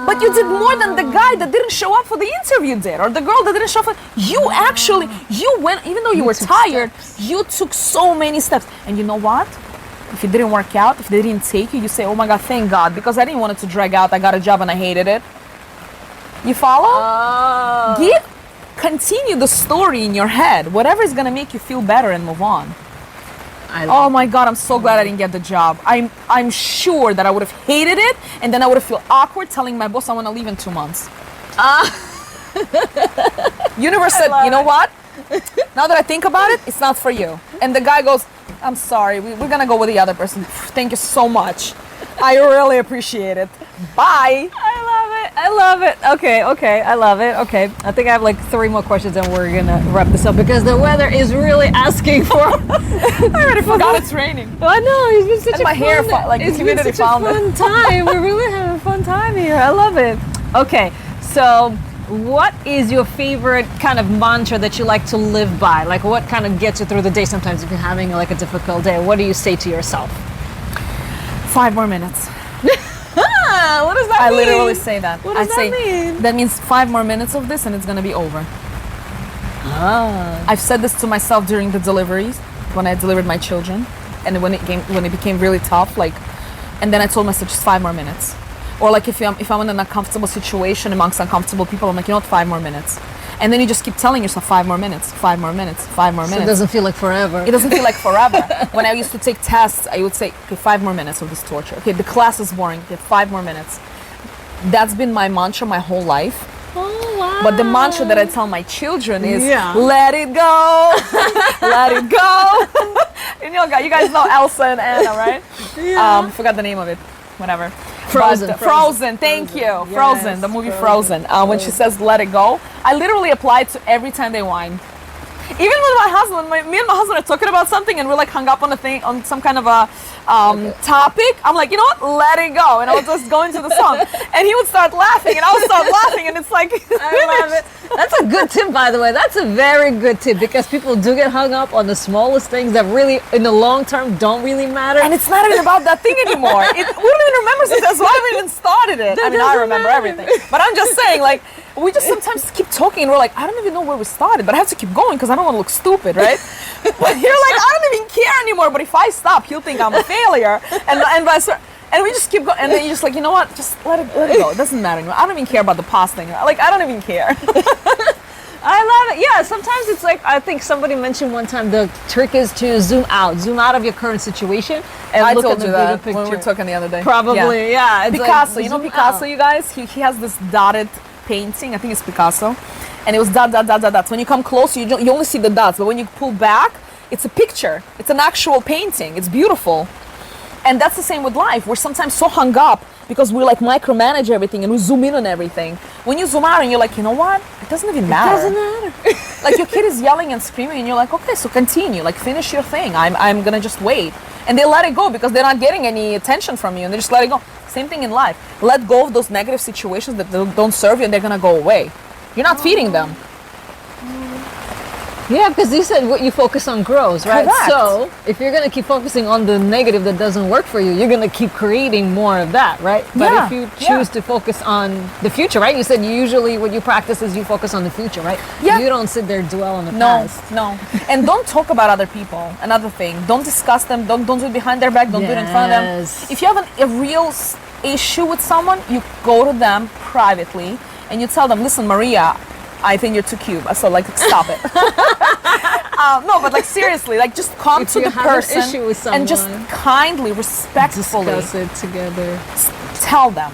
But you did more than the guy that didn't show up for the interview did, or the girl that didn't show up. You actually, you went, even though you were took tired, steps. you took so many steps. And you know what? if it didn't work out, if they didn't take you, you say, oh my God, thank God, because I didn't want it to drag out. I got a job and I hated it. You follow? Oh. Continue the story in your head, whatever is gonna make you feel better, and move on. I Oh my God, I'm so glad I didn't get the job. I'm sure that I would have hated it, and then I would have felt awkward telling my boss I want to leave in 2 months. Universe said, you know what? Now that I think about it, it's not for you. And the guy goes, I'm sorry, we're gonna go with the other person. Thank you so much. I really appreciate it. Bye. I love it. Okay, I love it. Okay, I think I have like 3 more questions and we're gonna wrap this up because the weather is really asking for. I already forgot it's raining. I know, it's been such And a my hair fun, like it's the been humidity such a found fun it. time. We're really having a fun time here. I love it. Okay, so what is your favorite kind of mantra that you like to live by? Like what kind of gets you through the day sometimes if you're having like a difficult day? What do you say to yourself? 5 more minutes. What does that I mean? literally say that. What does I say, that mean? that means 5 more minutes of this and it's gonna be over. Ah. I've said this to myself during the deliveries when I delivered my children, and when it became really tough, like, and then I told myself just 5 more minutes. Or like if I'm in an uncomfortable situation amongst uncomfortable people, I'm like, you know what, 5 more minutes. And then you just keep telling yourself 5 more minutes, 5 more minutes, 5 more So minutes. it doesn't feel like forever. It doesn't feel like forever. When I used to take tests, I would say, okay, 5 more minutes of this torture. Okay, the class is boring. Okay, 5 more minutes. That's been my mantra my whole life. Oh, wow. But the mantra that I tell my children is, Yeah. let it go, let it go. And you guys know Elsa and Anna, right? Yeah. Forgot the name of it. Whatever. Frozen, But, Frozen. Frozen, thank you. Yes, Frozen, the movie Frozen. Frozen. When she says let it go, I literally apply it to every time they whine. Even with my husband, me and my husband are talking about something and we're like hung up on a thing, on some kind of a topic. I'm like, you know what, let it go. And I would just go into the song. And he would start laughing and I would start laughing and it's like, I love it. That's a good tip, by the way. That's a very good tip because people do get hung up on the smallest things that really, in the long term, don't really matter. and it's not even about that thing anymore. We don't even remember since that's why we even started it. I mean, I doesn't remember matter. everything. But I'm just saying, like, we just sometimes keep talking and we're like, I don't even know where we started, but I have to keep going because I don't want to look stupid, right? But you're like, I don't even care anymore. But if I stop, he'll think I'm a failure. And vice versa. And we just keep going. And then you're just like, you know what? Just let it go. It doesn't matter anymore. I don't even care about the past thing. Like, I don't even care. I love it. Yeah, sometimes it's like, I think somebody mentioned one time, the trick is to zoom out of your current situation and I look told at the you bigger that picture. when we were talking the other day. Probably, yeah. It's Picasso, like, you know zoom Picasso, out. you guys? He has this dotted painting. I think it's Picasso. And it was dots. When you come close, you only see the dots. But when you pull back, it's a picture. It's an actual painting. It's beautiful. And that's the same with life. We're sometimes so hung up because we like micromanage everything and we zoom in on everything. When you zoom out and you're like, you know what? It doesn't even matter. Doesn't matter. Like your kid is yelling and screaming and you're like, okay, so continue. Like finish your thing. I'm going to just wait. And they let it go because they're not getting any attention from you and they just let it go. Same thing in life. Let go of those negative situations that don't serve you and they're going to go away. You're not feeding them. Yeah, because you said what you focus on grows, right? Correct. So if you're going to keep focusing on the negative that doesn't work for you, you're going to keep creating more of that, right? But Yeah, if you yeah. choose to focus on the future, right? You said usually what you practice is you focus on the future, right? Yeah. You don't sit there and dwell on the No, past. no. And don't talk about other people. Another thing. Don't discuss them. Don't do it behind their back. Don't do it in front of them. Yes. If you have a real issue with someone, you go to them privately and you tell them, listen, Maria, I think you're too cute. So like, stop it. No, but like seriously, like just come If to you the have an person issue with and just someone, kindly, respectfully discuss it together. tell them.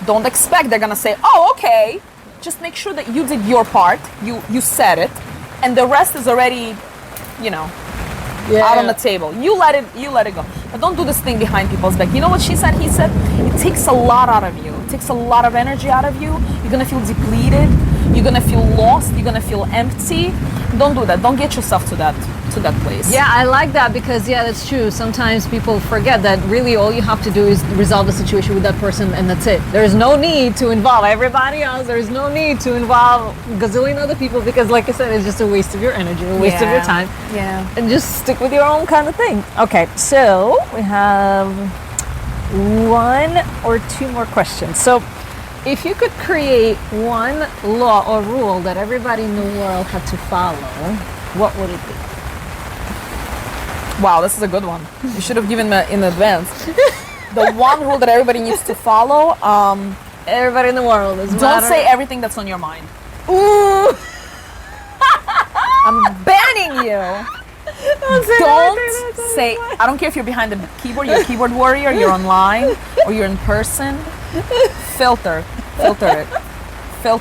Don't expect they're gonna say, "Oh, okay." Just make sure that you did your part. You said it, and the rest is already, out on the table. You let it go. But don't do this thing behind people's back. You know what she said? He said, it takes a lot out of you. It takes a lot of energy out of you. You're gonna feel depleted. You're gonna feel lost. You're gonna feel empty. Don't do that. Don't get yourself to that place. Yeah, I like that because that's true. Sometimes people forget that really all you have to do is resolve the situation with that person and that's it. There's no need to involve everybody else. There's no need to involve a gazillion other people because like I said, it's just a waste of your energy, a waste of your time. Yeah. And just stick with your own kind of thing. Okay, so we have 1 or 2 more questions. So if you could create one law or rule that everybody in the world had to follow, what would it be? Wow, this is a good one. You should have given me in advance. The one rule that everybody needs to follow, Everybody in the world is don't say everything that's on your mind. Ooh. I'm banning you. Don't say, I don't care if you're behind the keyboard, you're a keyboard warrior, you're online, or you're in person. Filter it. I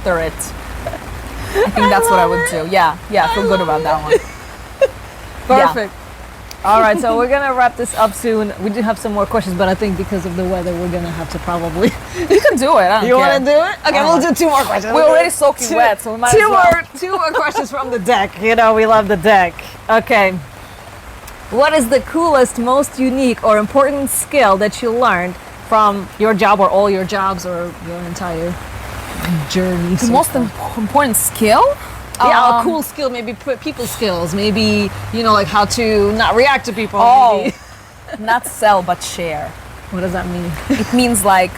think that's what I would do. Yeah, I feel good about that one. Perfect. All right, so we're gonna wrap this up soon. We do have some more questions, but I think because of the weather, we're gonna have to probably. You can do it. I don't You care. want to do it? Okay, we'll do 2 more questions. We're already soaking wet, so we might as well. Two more questions from the deck. You know, we love the deck. Okay. What is the coolest, most unique, or important skill that you learned from your job, or all your jobs, or your entire journey? The most important skill? Yeah, a cool skill, maybe people skills, maybe, you know, like how to not react to people. Oh, maybe. not sell, but share. What does that mean? It means like,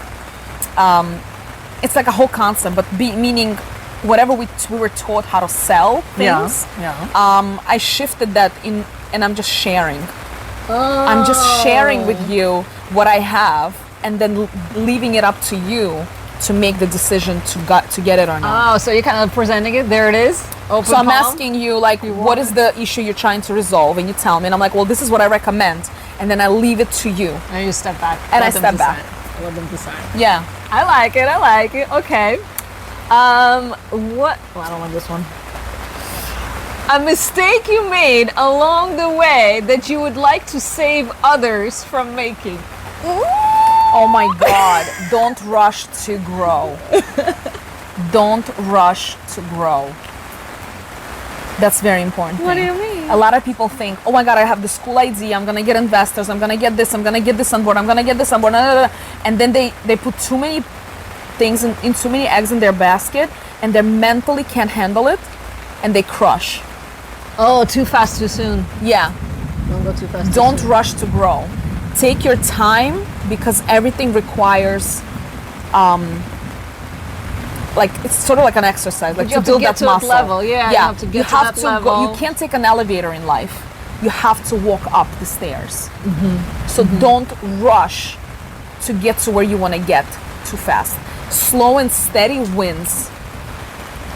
it's like a whole concept, but meaning whatever we were taught how to sell things, I shifted that in, and I'm just sharing. I'm just sharing with you what I have, and then leaving it up to you to make the decision to get it or not. Oh, so you're kind of presenting it. There it is. Open So I'm palm. asking you, like, what is the issue you're trying to resolve? And you tell me, and I'm like, well, this is what I recommend. And then I leave it to you. And you step back. And I Let them step back. decide. Let them decide. Yeah. I like it. Okay. What? Well, I don't want this one. A mistake you made along the way that you would like to save others from making. Oh my God. Don't rush to grow. Don't rush to grow. That's very important. What do you mean? A lot of people think, oh my God, I have this cool idea. I'm going to get investors. I'm going to get this. I'm going to get this on board. I'm going to get this on board. And then they put too many things in too many eggs in their basket, and they mentally can't handle it, and they crush. Oh, too fast, too soon. Yeah. Don't go too fast. Don't rush to grow. Take your time, because everything requires, like, it's sort of like an exercise, like you to build get that to muscle. that level. Yeah, you have to get to that level. You can't take an elevator in life. You have to walk up the stairs. So don't rush to get to where you want to get too fast. Slow and steady wins.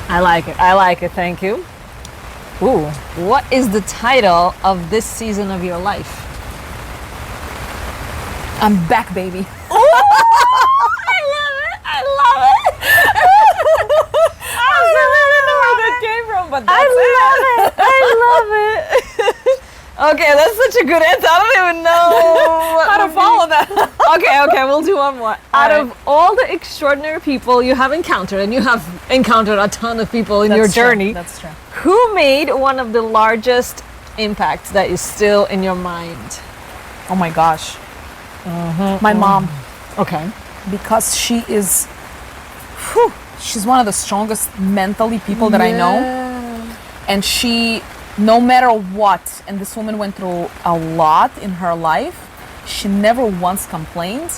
I like it. Thank you. Ooh, what is the title of this season of your life? I'm back, baby. I love it. I don't know where that came from, but that's I love it. Okay, that's such a good answer. I don't even know how to follow that. Okay, we'll do one more. Out of all the extraordinary people you have encountered, and you have encountered a ton of people in your journey, That's true. who made one of the largest impacts that is still in your mind? Oh my gosh. My mom. Okay. Because she is, she's one of the strongest mentally people that I know. And she, no matter what, and this woman went through a lot in her life, she never once complained.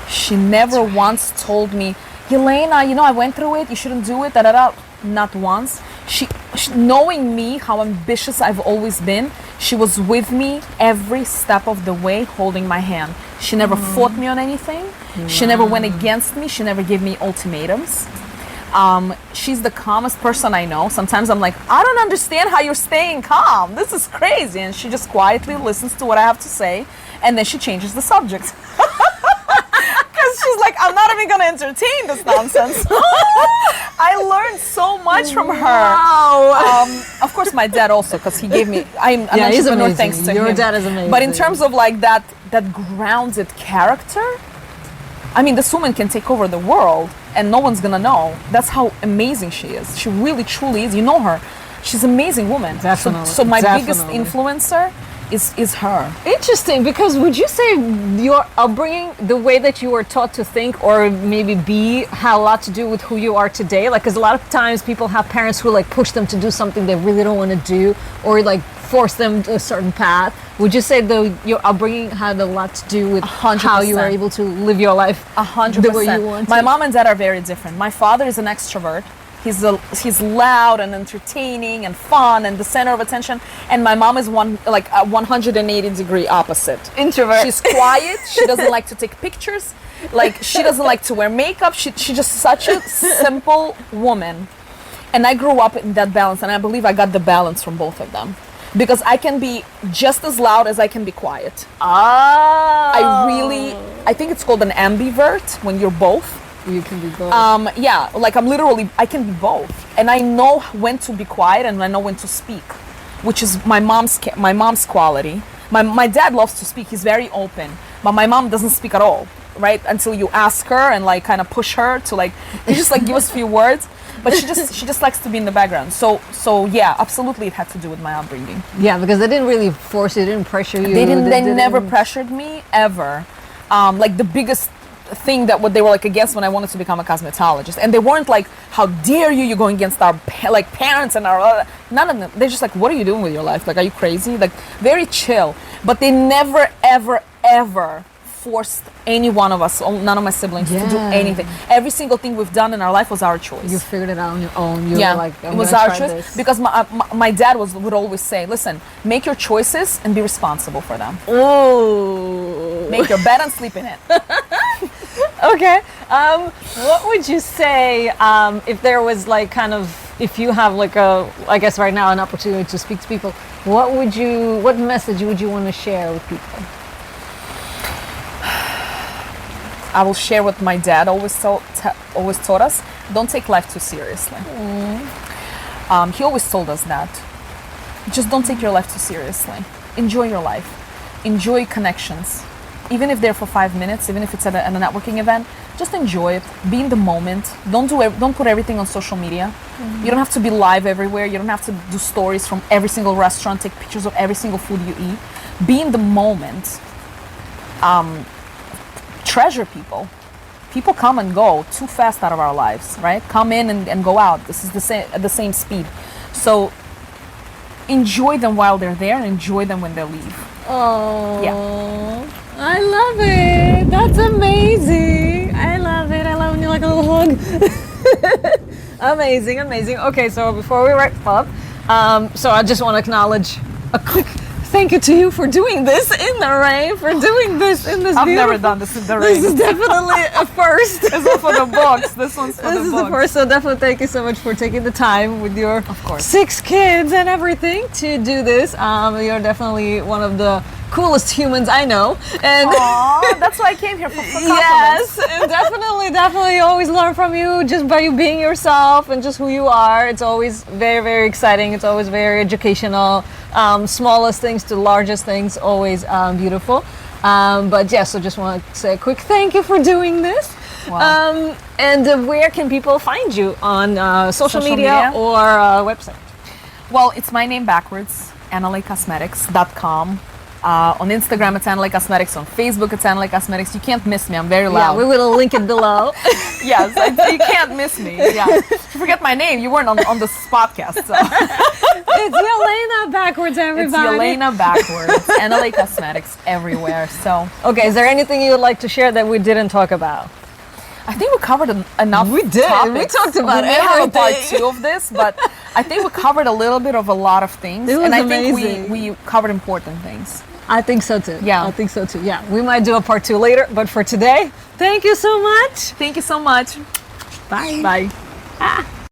She never once told me, Yelena, you know, I went through it, you shouldn't do it, Not once. She, knowing me, how ambitious I've always been, she was with me every step of the way, holding my hand. She never fought me on anything. She never went against me. She never gave me ultimatums. She's the calmest person I know. Sometimes I'm like, I don't understand how you're staying calm. This is crazy. And she just quietly listens to what I have to say, and then she changes the subject. Because she's like, I'm not even going to entertain this nonsense. I learned so much from her. Wow. Of course, my dad also, because he gave me, I'm an he's entrepreneur amazing. thanks to him. Your dad is amazing. But in terms of like that grounded character, I mean, this woman can take over the world and no one's gonna know. That's how amazing she is. She really, truly is. You know her. She's an amazing woman. Definitely. So my biggest Definitely. influencer is her. Interesting, because would you say your upbringing, the way that you were taught to think or maybe be, had a lot to do with who you are today? Like, because a lot of times people have parents who like push them to do something they really don't want to do, or like force them to a certain path. Would you say though your upbringing had a lot to do with 100%. how you were able to live your life 100%. the way you want? My mom and dad are very different. My father is an extrovert. He's loud and entertaining and fun and the center of attention. And my mom is a 180-degree opposite. Introvert. She's quiet. She doesn't like to take pictures. Like, she doesn't like to wear makeup. She's just such a simple woman. And I grew up in that balance, and I believe I got the balance from both of them. Because I can be just as loud as I can be quiet. I think it's called an ambivert, when you're both. You can be both. Yeah, like I can be both. And I know when to be quiet and I know when to speak, which is my mom's quality. My dad loves to speak. He's very open. But my mom doesn't speak at all, right? Until you ask her and like kind of push her to like, just like give us a few words. But she just likes to be in the background. So yeah, absolutely, it had to do with my upbringing. Yeah, because they didn't really force you, they didn't pressure you. They never pressured me ever. Like the biggest thing that what they were like against when I wanted to become a cosmetologist, and they weren't like, "How dare you? You're going against our parents and our." None of them. They're just like, "What are you doing with your life? Like, are you crazy?" Like, very chill. But they never, ever forced any one of us, none of my siblings, to do anything. Every single thing we've done in our life was our choice. You figured it out on your own. You were like, it was our choice. Because my dad would always say, listen, make your choices and be responsible for them. Oh. Make your bed and sleep in it. Okay. What would you say if there was like kind of, if you have like I guess right now an opportunity to speak to people, what message would you want to share with people? I will share what my dad always taught us. Don't take life too seriously. He always told us that. Just don't take your life too seriously. Enjoy your life. Enjoy connections. Even if they're for 5 minutes, even if it's at a networking event, just enjoy it. Be in the moment. Don't put everything on social media. You don't have to be live everywhere. You don't have to do stories from every single restaurant, take pictures of every single food you eat. Be in the moment. Treasure people. People come and go too fast out of our lives, right? Come in and go out. This is at the same speed. So enjoy them while they're there and enjoy them when they leave. Oh, yeah. I love it. That's amazing. I love it. I love when you like a little hug. Amazing. Okay, so before we wrap up, so I just want to acknowledge a quick thank you to you for doing this in the rain, for doing this in this. I've never done this in the rain. This is definitely a first. This is for the books. This one's for the books. This is the first, so definitely thank you so much for taking the time with your of course 6 kids and everything to do this. You're definitely one of the coolest humans I know. And aww, that's why I came here for compliments. Yes, and definitely always learn from you just by you being yourself and just who you are. It's always very, very exciting. It's always very educational. Smallest things to largest things, always beautiful. But yeah, so just want to say a quick thank you for doing this. Wow. And where can people find you on social media or website? Well, it's my name backwards, AneleyCosmetics.com. On Instagram, it's Aneley Cosmetics. On Facebook, it's Aneley Cosmetics. You can't miss me. I'm very loud. Yeah, we will link it below. Yes, you can't miss me. Yeah. If you forget my name, you weren't on this podcast. So. It's Yelena backwards, everybody. It's Yelena backwards. Aneley Cosmetics everywhere. So. Okay, is there anything you would like to share that we didn't talk about? I think we covered enough. We did. Topics. We talked about we may have a part 2 of this, but I think we covered a little bit of a lot of things. It was and I amazing. think we covered important things. I think so too. Yeah. I think so too. Yeah. We might do a part 2 later, but for today, thank you so much. Thank you so much. Bye. Bye.